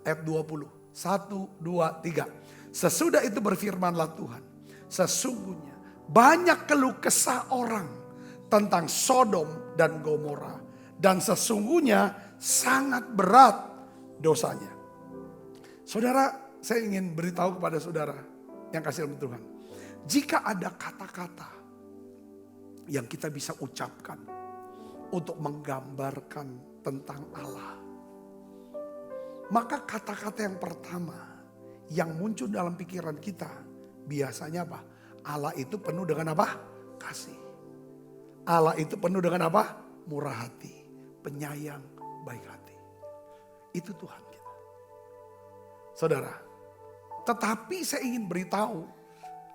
ayat 20. 1, 2, 3. Sesudah itu berfirmanlah Tuhan. Sesungguhnya banyak keluh kesah orang tentang Sodom dan Gomora. Dan sesungguhnya sangat berat dosanya. Saudara, saya ingin beritahu kepada saudara yang kasih dalam Tuhan. Jika ada kata-kata yang kita bisa ucapkan untuk menggambarkan tentang Allah, maka kata-kata yang pertama yang muncul dalam pikiran kita biasanya apa? Allah itu penuh dengan apa? Kasih. Allah itu penuh dengan apa? Murah hati, penyayang, baik hati. Itu Tuhan kita. Saudara, tetapi saya ingin beritahu,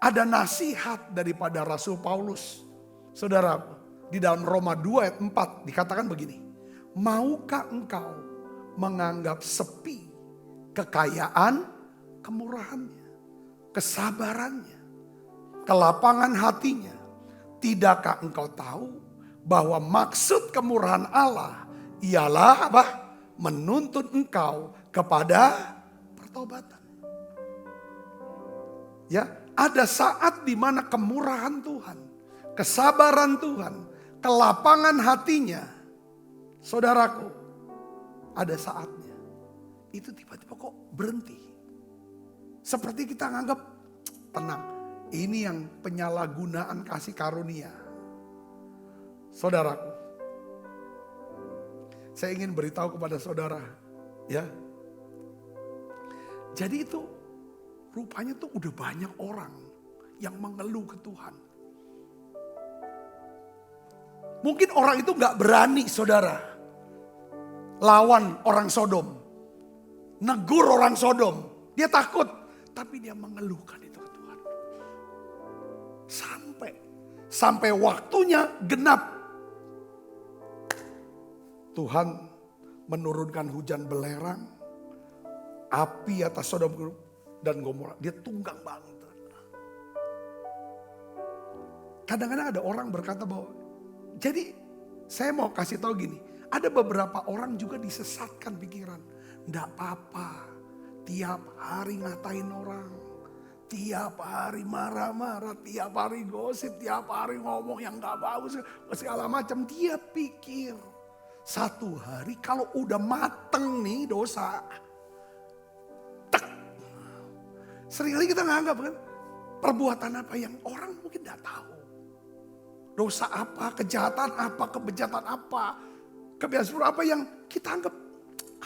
ada nasihat daripada Rasul Paulus. Saudara, di dalam Roma 2 ayat 4 dikatakan begini. Maukah engkau menganggap sepi kekayaan, kemurahannya, kesabarannya, kelapangan hatinya? Tidakkah engkau tahu bahwa maksud kemurahan Allah ialah apa? Menuntut engkau kepada pertobatan. Ya, ada saat di mana kemurahan Tuhan, kesabaran Tuhan, kelapangan hatinya, saudaraku, ada saatnya itu tiba-tiba kok berhenti. Seperti kita nganggap tenang, ini yang penyalahgunaan kasih karunia. Saudaraku, saya ingin beritahu kepada saudara, ya. Jadi itu rupanya tuh udah banyak orang yang mengeluh ke Tuhan. Mungkin orang itu gak berani, saudara, lawan orang Sodom, negur orang Sodom. Dia takut, tapi dia mengeluhkan itu ke Tuhan. Sampai waktunya genap. Tuhan menurunkan hujan belerang, api atas Sodom dan Gomora. Dia tunggang banget. Kadang-kadang ada orang berkata bahwa, jadi saya mau kasih tahu gini, ada beberapa orang juga disesatkan pikiran. Nggak apa-apa, tiap hari ngatain orang, tiap hari marah-marah, tiap hari gosip, tiap hari ngomong yang nggak bagus, segala macam. Dia pikir satu hari kalau udah mateng nih dosa, tek. Seringkali kita nganggap kan, perbuatan apa yang orang mungkin nggak tahu. Dosa apa, kejahatan apa, kebejatan apa, kebiasaan apa yang kita anggap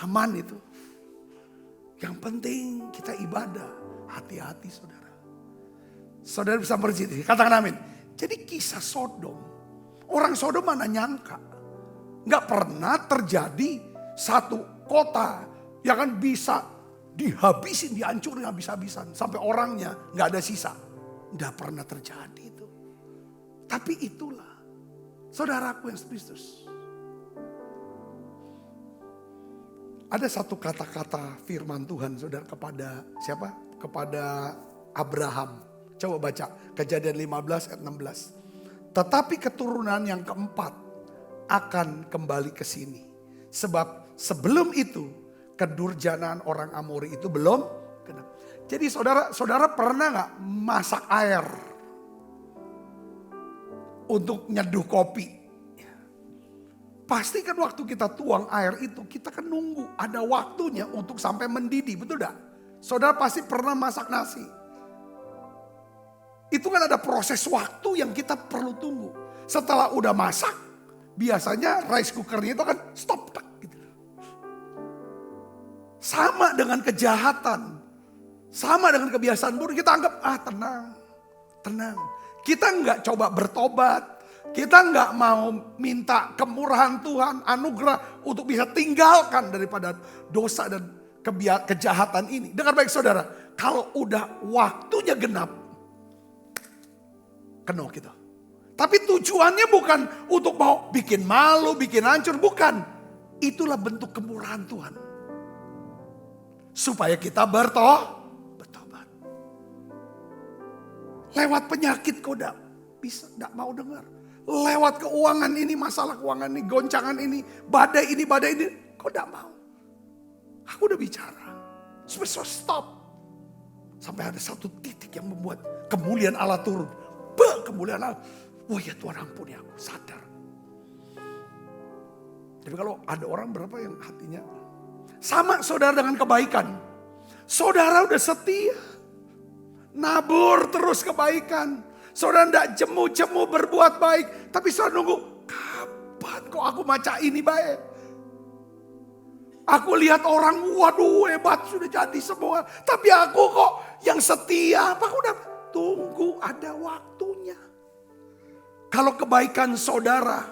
aman itu. Yang penting kita ibadah, hati-hati saudara. Saudara bisa berjudi, katakan amin. Jadi kisah Sodom, orang Sodom mana nyangka, nggak pernah terjadi satu kota yang kan bisa dihabisin, dihancurin habis-habisan sampai orangnya nggak ada sisa. Nggak pernah terjadi itu. Tapi itulah saudaraku yang Kristus. Ada satu kata-kata firman Tuhan saudara kepada siapa? Kepada Abraham. Coba baca Kejadian 15 ayat 16. Tetapi keturunan yang keempat akan kembali ke sini. Sebab sebelum itu kedurjanaan orang Amori itu belum genap. Jadi saudara pernah gak masak air untuk nyeduh kopi? Pasti kan waktu kita tuang air itu kita kan nunggu ada waktunya untuk sampai mendidih, betul gak? Saudara pasti pernah masak nasi. Itu kan ada proses waktu yang kita perlu tunggu. Setelah udah masak, biasanya rice cookernya itu kan stop. Gitu. Sama dengan kejahatan. Sama dengan kebiasaan buruk. Kita anggap, tenang. Kita nggak coba bertobat. Kita nggak mau minta kemurahan Tuhan, anugerah untuk bisa tinggalkan daripada dosa dan kejahatan ini. Dengar baik saudara, kalau udah waktunya genap, kena kita. Tapi tujuannya bukan untuk mau bikin malu, bikin hancur, bukan. Itulah bentuk kemurahan Tuhan. Supaya kita bertobat. Lewat penyakit kau tidak mau dengar. Lewat keuangan ini, masalah keuangan ini, goncangan ini, badai ini, kau tidak mau. Aku udah bicara. Stop. Sampai ada satu titik yang membuat kemuliaan Allah turun. Kemuliaan Allah. Wah ya Tuhan ampuni aku, sadar. Tapi kalau ada orang berapa yang hatinya sama saudara dengan kebaikan. Saudara udah setia. Nabur terus kebaikan. Saudara tidak jemu-jemu berbuat baik. Tapi saudara nunggu, kapan kok aku baca ini baik? Aku lihat orang, waduh hebat sudah jadi semua. Tapi aku kok yang setia. Aku udah tunggu ada waktunya. Kalau kebaikan saudara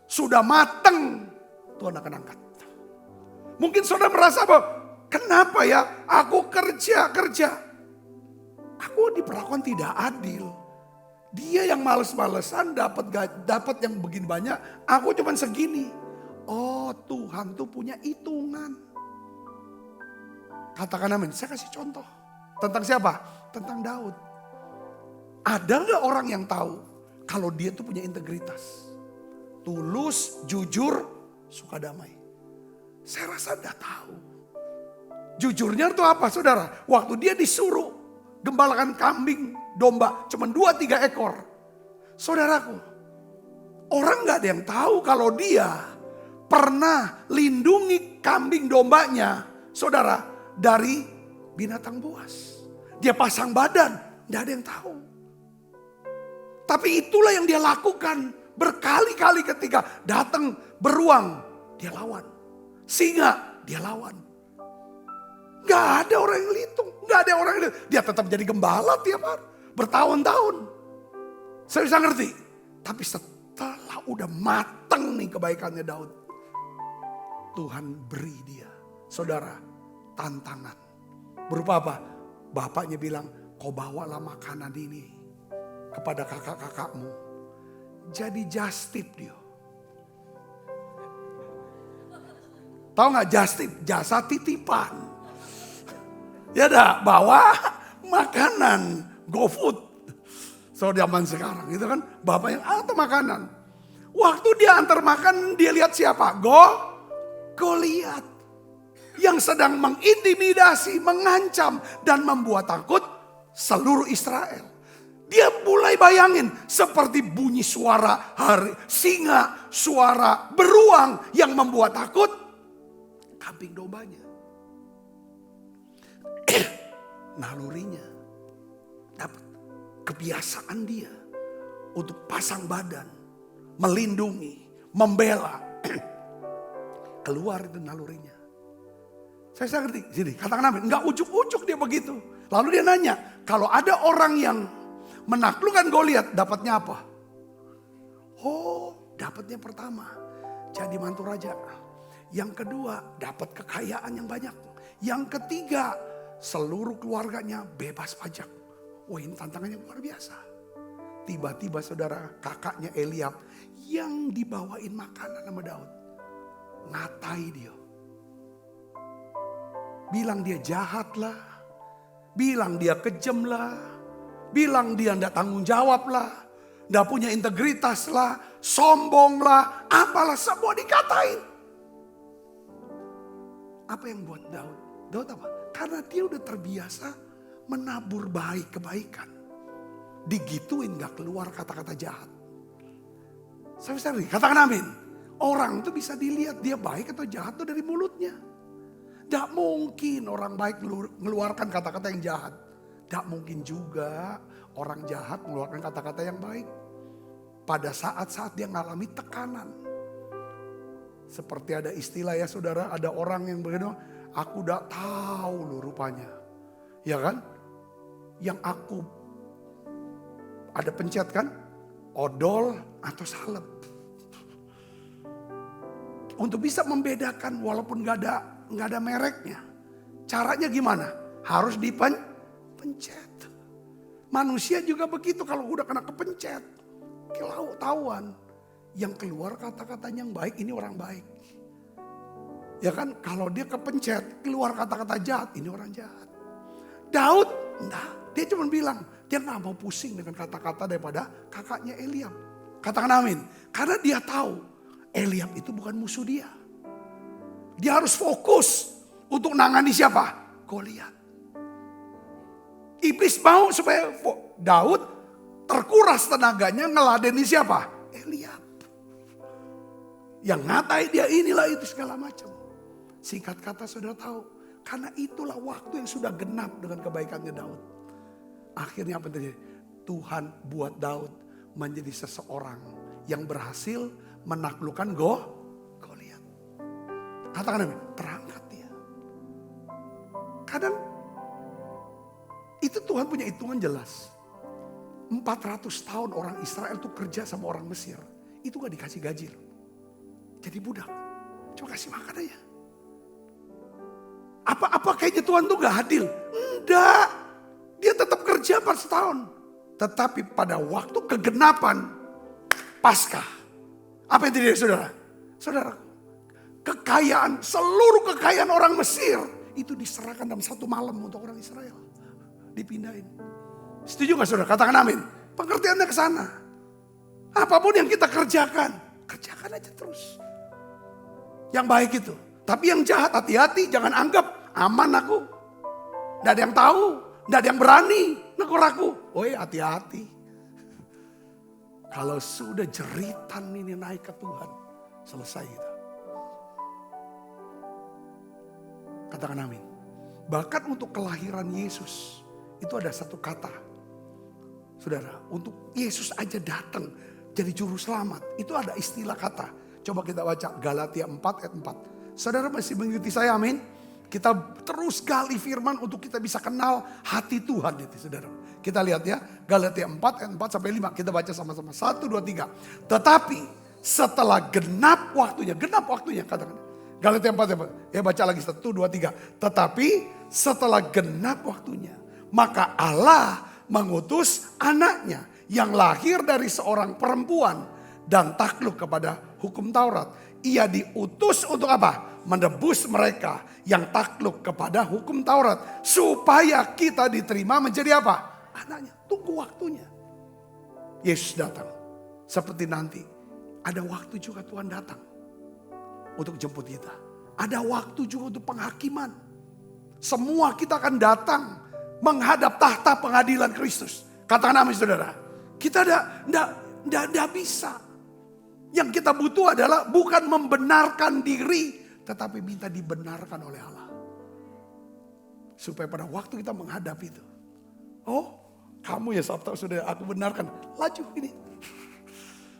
sudah matang, Tuhan akan angkat. Mungkin saudara merasa bahwa kenapa ya aku kerja. Aku diperlakukan tidak adil. Dia yang males-malesan dapat yang begini banyak, aku cuma segini. Oh Tuhan tuh punya hitungan. Katakan amin. Saya kasih contoh. Tentang siapa? Tentang Daud. Ada nggak orang yang tahu kalau dia tuh punya integritas? Tulus, jujur, suka damai. Saya rasa enggak tahu. Jujurnya itu apa saudara? Waktu dia disuruh gembalakan kambing, domba, cuma 2-3 ekor. Saudaraku, orang nggak ada yang tahu kalau dia pernah lindungi kambing dombanya, saudara, dari binatang buas. Dia pasang badan, nggak ada yang tahu. Tapi itulah yang dia lakukan berkali-kali ketika datang beruang, dia lawan. Singa, dia lawan. Gak ada orang yang litung, gak ada orang yang litung. Dia tetap jadi gembala tiap hari, bertahun-tahun. Saya bisa ngerti. Tapi setelah udah mateng nih kebaikannya Daud, Tuhan beri dia, saudara, tantangan. Berupa apa? Bapaknya bilang, kau bawalah makanan ini kepada kakak-kakakmu. Jadi justip dia. Tahu gak justip? Jasa titipan. Ya dah, bawa makanan, GoFood. So zaman sekarang itu kan bapaknya atau makanan. Waktu dia antar makan, dia lihat siapa? Goliat. Yang sedang mengintimidasi, mengancam dan membuat takut seluruh Israel. Dia mulai bayangin seperti bunyi suara singa, suara beruang yang membuat takut kambing dombanya. Nalurinya dapat, kebiasaan dia untuk pasang badan, melindungi, membela. Keluar itu nalurinya. Saya ngerti, sini katakan amin. Enggak ujuk-ujuk dia begitu. Lalu dia nanya, kalau ada orang yang menaklukkan Goliat, dapatnya apa? Oh, dapatnya pertama, jadi mantu raja. Yang kedua, dapat kekayaan yang banyak. Yang ketiga, seluruh keluarganya bebas pajak. Wah, ini tantangannya luar biasa. Tiba-tiba saudara, kakaknya Eliab yang dibawain makanan sama Daud, ngatai dia. Bilang dia jahat lah, bilang dia kejam lah, bilang dia tidak tanggung jawab lah, tidak punya integritas lah, sombong lah, apalah semua dikatain. Apa yang buat Daud? Daud apa? Karena dia udah terbiasa menabur kebaikan. Digituin gak keluar kata-kata jahat. Saya bisa katakan amin. Orang itu bisa dilihat dia baik atau jahat itu dari mulutnya. Gak mungkin orang baik mengeluarkan kata-kata yang jahat. Gak mungkin juga orang jahat mengeluarkan kata-kata yang baik. Pada saat-saat dia mengalami tekanan. Seperti ada istilah ya saudara, ada orang yang begini, aku udah tahu loh rupanya. Ya kan? Yang aku ada pencet kan? Odol atau salep. Untuk bisa membedakan walaupun gak ada mereknya. Caranya gimana? Harus dipencet. Manusia juga begitu, kalau udah kena kepencet. Ketahuan. Yang keluar kata-katanya yang baik, ini orang baik. Ya kan, kalau dia kepencet, keluar kata-kata jahat, ini orang jahat. Daud, enggak. Dia cuma bilang, dia gak mau pusing dengan kata-kata daripada kakaknya Eliab. Katakan amin. Karena dia tahu, Eliab itu bukan musuh dia. Dia harus fokus untuk nangani siapa? Goliat. Iblis mau supaya Daud terkuras tenaganya ngeladeni siapa? Eliab. Yang ngatai dia inilah itu segala macam. Singkat kata saudara tahu, karena itulah waktu yang sudah genap dengan kebaikannya Daud. Akhirnya apa terjadi? Tuhan buat Daud menjadi seseorang yang berhasil menaklukkan Goliat. Katakan amin, terangkat dia. Kadang itu Tuhan punya hitungan jelas. 400 tahun orang Israel tuh kerja sama orang Mesir. Itu gak dikasih gaji loh. Jadi budak. Cuma kasih makan aja. Apa kayaknya Tuhan tuh gak adil? Enggak. Dia tetap kerja 4 tahun. Tetapi pada waktu kegenapan Paskah. Apa yang terjadi saudara? Saudara, seluruh kekayaan orang Mesir itu diserahkan dalam satu malam untuk orang Israel. Dipindahin. Setuju gak saudara? Katakan amin. Pengertiannya ke sana. Apapun yang kita kerjakan aja terus. Yang baik itu. Tapi yang jahat hati-hati, jangan anggap aman aku. Gak ada yang tahu, gak ada yang berani negur aku. Oh iya, hati-hati. Kalau sudah jeritan ini naik ke Tuhan, selesai kita. Katakan amin. Bahkan untuk kelahiran Yesus, itu ada satu kata. Saudara, untuk Yesus aja datang jadi juru selamat, itu ada istilah kata. Coba kita baca Galatia 4 ayat 4. Saudara masih mengikuti saya, amin? Kita terus gali firman untuk kita bisa kenal hati Tuhan itu, saudara. Kita lihat ya, Galatia 4 ayat 4 sampai 5. Kita baca sama-sama. 1, 2, 3. Tetapi setelah genap waktunya katakan. Galatia 4 ayat 4. Ya baca lagi 1, 2, 3. Tetapi setelah genap waktunya, maka Allah mengutus anaknya yang lahir dari seorang perempuan dan takluk kepada hukum Taurat. Ia diutus untuk apa? Menebus mereka yang takluk kepada hukum Taurat. Supaya kita diterima menjadi apa? Anaknya. Tunggu waktunya. Yesus datang. Seperti nanti. Ada waktu juga Tuhan datang. Untuk jemput kita. Ada waktu juga untuk penghakiman. Semua kita akan datang. Menghadap tahta pengadilan Kristus. Katakan amin saudara. Kita tidak bisa. Yang kita butuh adalah bukan membenarkan diri. Tetapi minta dibenarkan oleh Allah. Supaya pada waktu kita menghadap itu. Oh, kamu ya Sabta sudah aku benarkan. Laju ini.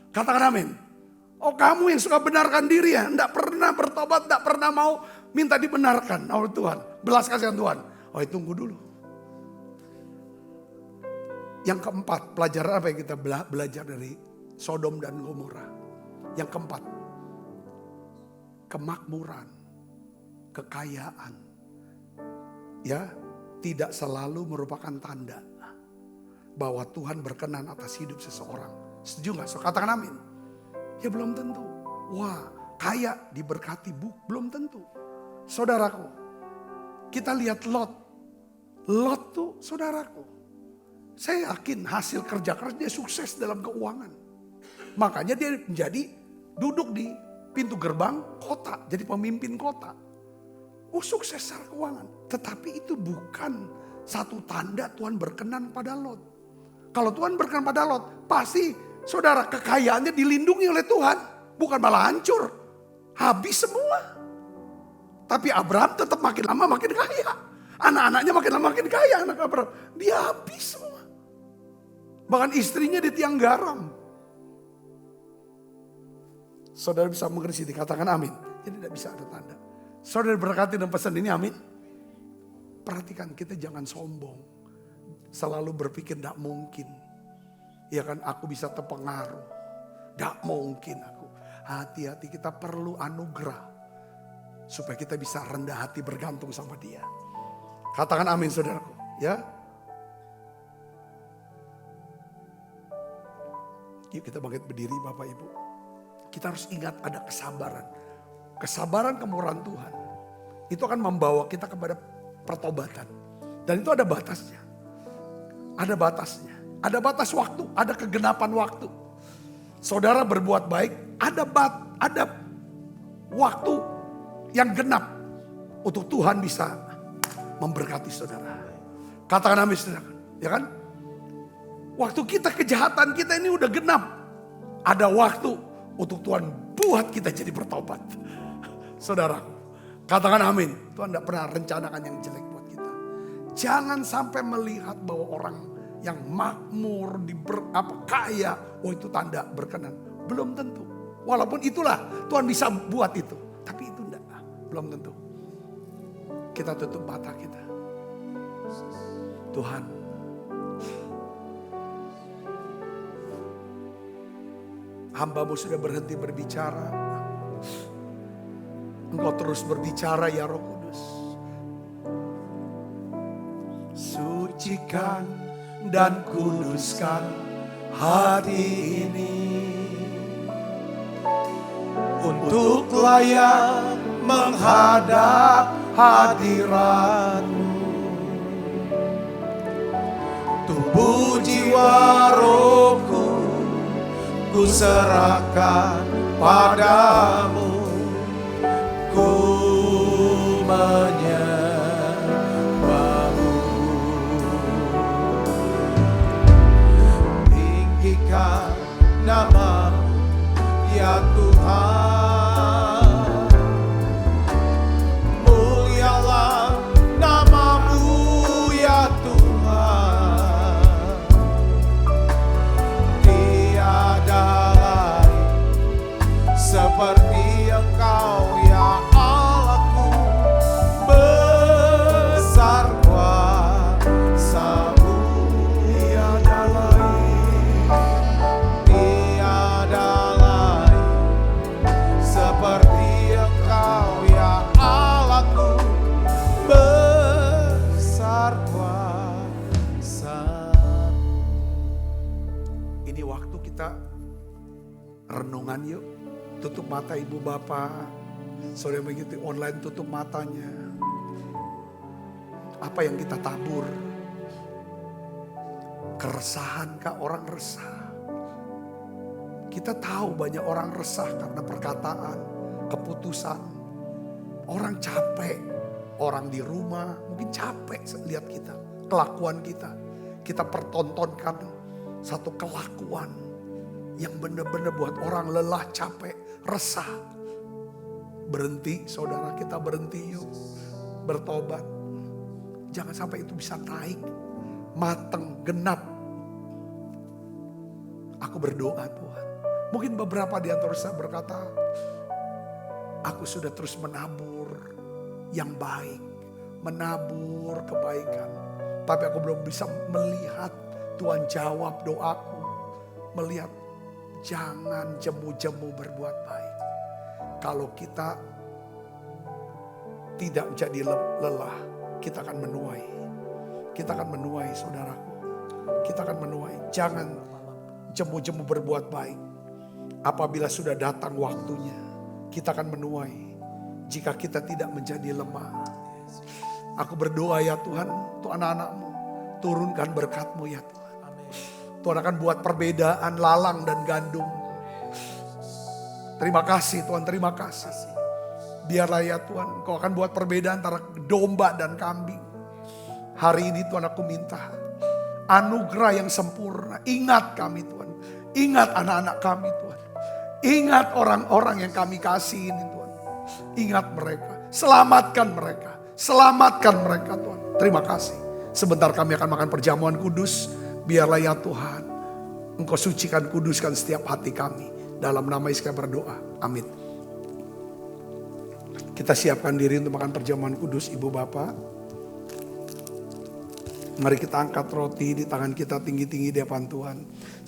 Katakan amin. Oh, kamu yang suka benarkan diri ya. Tidak pernah bertobat, tidak pernah mau minta dibenarkan oleh Tuhan. Belas kasihan Tuhan. Oh, tunggu dulu. Yang keempat, pelajaran apa yang kita belajar dari Sodom dan Gomora? Yang keempat, kemakmuran, kekayaan, ya tidak selalu merupakan tanda bahwa Tuhan berkenan atas hidup seseorang. Setuju nggak? So, katakan amin. Ya belum tentu. Wah, kaya diberkati belum tentu. Saudaraku, kita lihat Lot. Lot tuh saudaraku. Saya yakin hasil kerja keras dia sukses dalam keuangan. Makanya dia menjadi duduk di pintu gerbang kota. Jadi pemimpin kota. Oh, sukses secara keuangan. Tetapi itu bukan satu tanda Tuhan berkenan pada Lot. Kalau Tuhan berkenan pada Lot, pasti saudara kekayaannya dilindungi oleh Tuhan. Bukan malah hancur. Habis semua. Tapi Abraham tetap makin lama makin kaya. Anak-anaknya makin lama makin kaya. Anak Abraham. Dia habis semua. Bahkan istrinya di tiang garam. Saudara bisa mengerti, dikatakan amin. Jadi tidak bisa ada tanda. Saudara berkati dan pesan ini amin. Perhatikan kita jangan sombong. Selalu berpikir tidak mungkin. Ya kan aku bisa terpengaruh. Tidak mungkin aku. Hati-hati kita perlu anugerah. Supaya kita bisa rendah hati bergantung sama dia. Katakan amin saudaraku. Ya. Yuk kita bangkit berdiri Bapak Ibu. Kita harus ingat ada kesabaran. Kesabaran kemurahan Tuhan. Itu akan membawa kita kepada pertobatan. Dan itu ada batasnya. Ada batasnya. Ada batas waktu. Ada kegenapan waktu. Saudara berbuat baik. Ada waktu yang genap. Untuk Tuhan bisa memberkati saudara. Katakan amin saudara. Ya kan? Waktu kita kejahatan kita ini udah genap. Ada waktu untuk Tuhan buat kita jadi bertobat. Saudara, katakan amin. Tuhan tidak pernah rencanakan yang jelek buat kita. Jangan sampai melihat bahwa orang yang makmur, kaya, oh itu tanda berkenan. Belum tentu. Walaupun itulah Tuhan bisa buat itu. Tapi itu enggak, belum tentu. Kita tutup mata kita. Tuhan, hamba-Mu sudah berhenti berbicara. Engkau terus berbicara ya Roh Kudus. Sucikan dan kuduskan hati ini untuk layak menghadap hadirat-Mu. Tubuh jiwa rohku ku serahkan padamu. Ku menyembah-Mu. Tinggikan nama-Mu ya Tuhan. Mulialah nama-Mu ya Tuhan. Tiada lain seperti Engkau ya Allahku. Besar kuasa-Mu. Tiada lain. Tiada lain seperti Engkau ya Allahku. Besar kuasa-Mu. Ini waktu kita renungan yuk. Tutup mata ibu bapak. Saudara mengikuti online tutup matanya. Apa yang kita tabur? Keresahan kah orang resah? Kita tahu banyak orang resah karena perkataan, keputusan. Orang capek. Orang di rumah mungkin capek lihat kita. Kelakuan kita. Kita pertontonkan satu kelakuan yang benar-benar buat orang lelah, capek, resah. Berhenti saudara, kita berhenti yuk. Bertobat. Jangan sampai itu bisa naik. Mateng, genap. Aku berdoa Tuhan. Mungkin beberapa di antara saya berkata, aku sudah terus menabur yang baik. Menabur kebaikan. Tapi aku belum bisa melihat Tuhan jawab doaku. Melihat jangan jemu-jemu berbuat baik. Kalau kita tidak menjadi lelah, kita akan menuai. Kita akan menuai saudaraku. Kita akan menuai. Jangan jemu-jemu berbuat baik. Apabila sudah datang waktunya, kita akan menuai. Jika kita tidak menjadi lemah. Aku berdoa ya Tuhan, untuk anak-anak-Mu. Turunkan berkat-Mu ya Tuhan. Tuhan akan buat perbedaan lalang dan gandum. Terima kasih Tuhan, terima kasih. Biarlah ya Tuhan, Kau akan buat perbedaan antara domba dan kambing. Hari ini Tuhan aku minta anugerah yang sempurna. Ingat kami Tuhan, ingat anak-anak kami Tuhan. Ingat orang-orang yang kami kasih ini Tuhan. Ingat mereka, selamatkan mereka. Selamatkan mereka Tuhan. Terima kasih. Sebentar kami akan makan perjamuan kudus. Biarlah ya Tuhan, Engkau sucikan, kuduskan setiap hati kami. Dalam nama Yesus kami berdoa. Amin. Kita siapkan diri untuk makan perjamuan kudus, Ibu Bapak. Mari kita angkat roti di tangan kita tinggi-tinggi di hadapan Tuhan.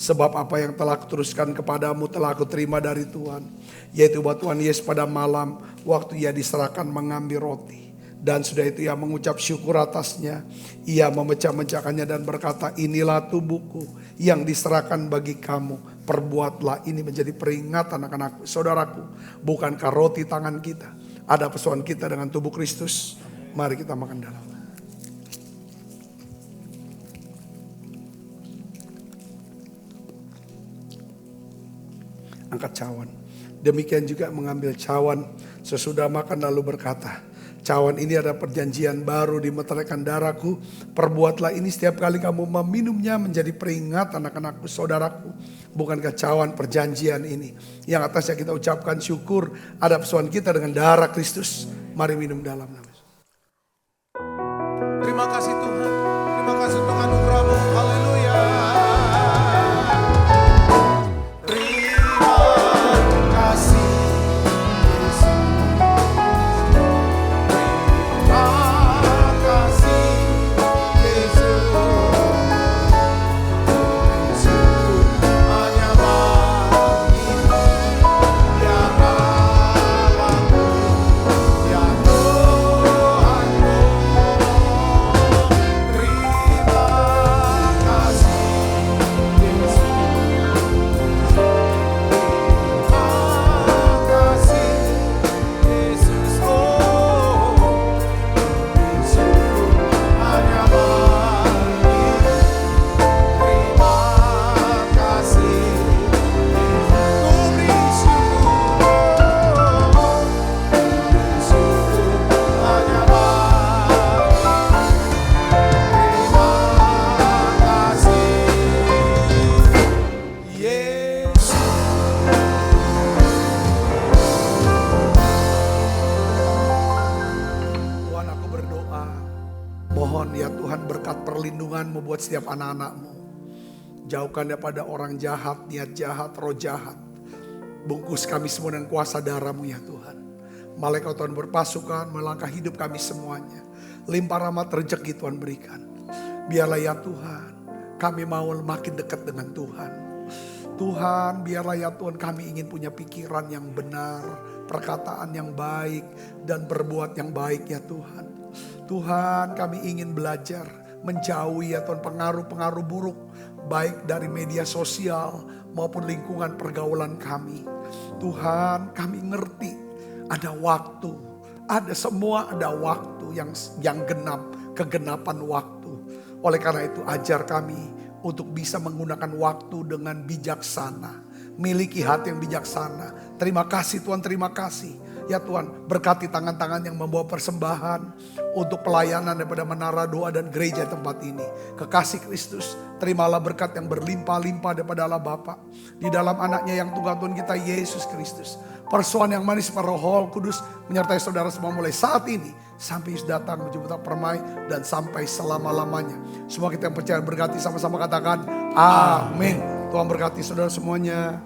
Sebab apa yang telah kuteruskan kepadamu telah aku terima dari Tuhan. Yaitu bahwa Tuhan Yesus pada malam waktu Ia diserahkan mengambil roti. Dan sudah itu Ia mengucap syukur atasnya. Ia memecah-mecahkannya dan berkata, inilah tubuhku yang diserahkan bagi kamu. Perbuatlah ini menjadi peringatan akan aku. Saudaraku, bukankah roti tangan kita ada persoalan kita dengan tubuh Kristus? Mari kita makan dalam. Angkat cawan. Demikian juga mengambil cawan sesudah makan lalu berkata, Cawan ini ada perjanjian baru di meteraikan darahku. Perbuatlah ini setiap kali kamu meminumnya menjadi peringatan anak-anakku, saudaraku. Bukankah cawan perjanjian ini yang atasnya kita ucapkan syukur ada persoalan kita dengan darah Kristus. Mari minum dalam nama. Terima kasih Tuhan. Terima kasih untuk anugerah-Mu. Haleluya. Terima kasih Yesus. Terima kasih Yesus. Hanya bagimu yang Allahku, yang Tuhanku. Terima kasih Yesus. Terima kasih Yesus. Oh, syukur hanya bagimu. Terima kasih. Ku beri syukur. Syukur hanya bagimu. Terima kasih Yesus. Tuhan, aku berdoa, mohon ya Tuhan berkat perlindungan-Mu buat setiap anak-anak-Mu. Jauhkan daripada orang jahat, niat jahat, roh jahat. Bungkus kami semua dengan kuasa darah-Mu ya Tuhan. Malaikat Tuhan berpasukan melangkah hidup kami semuanya. Limpah rahmat rezeki Tuhan berikan. Biarlah ya Tuhan, kami mau makin dekat dengan Tuhan. Tuhan, biarlah ya Tuhan kami ingin punya pikiran yang benar, perkataan yang baik, dan berbuat yang baik ya Tuhan. Tuhan, kami ingin belajar menjauhi ya Tuhan pengaruh-pengaruh buruk, baik dari media sosial maupun lingkungan pergaulan kami. Tuhan, kami ngerti ada waktu, ada waktu yang genap, kegenapan waktu. Oleh karena itu ajar kami untuk bisa menggunakan waktu dengan bijaksana. Miliki hati yang bijaksana. Terima kasih Tuhan, terima kasih. Ya Tuhan, berkati tangan-tangan yang membawa persembahan untuk pelayanan daripada menara doa dan gereja tempat ini. Kekasih Kristus, terimalah berkat yang berlimpah-limpah daripada Allah Bapa. Di dalam anaknya yang tunggal Tuhan kita, Yesus Kristus. Persoalan yang manis Roh Kudus menyertai saudara semua mulai saat ini sampai Yesus datang menjemput permai dan sampai selama-lamanya. Semua kita yang percaya berkati sama-sama katakan amin. Tuhan berkati saudara semuanya.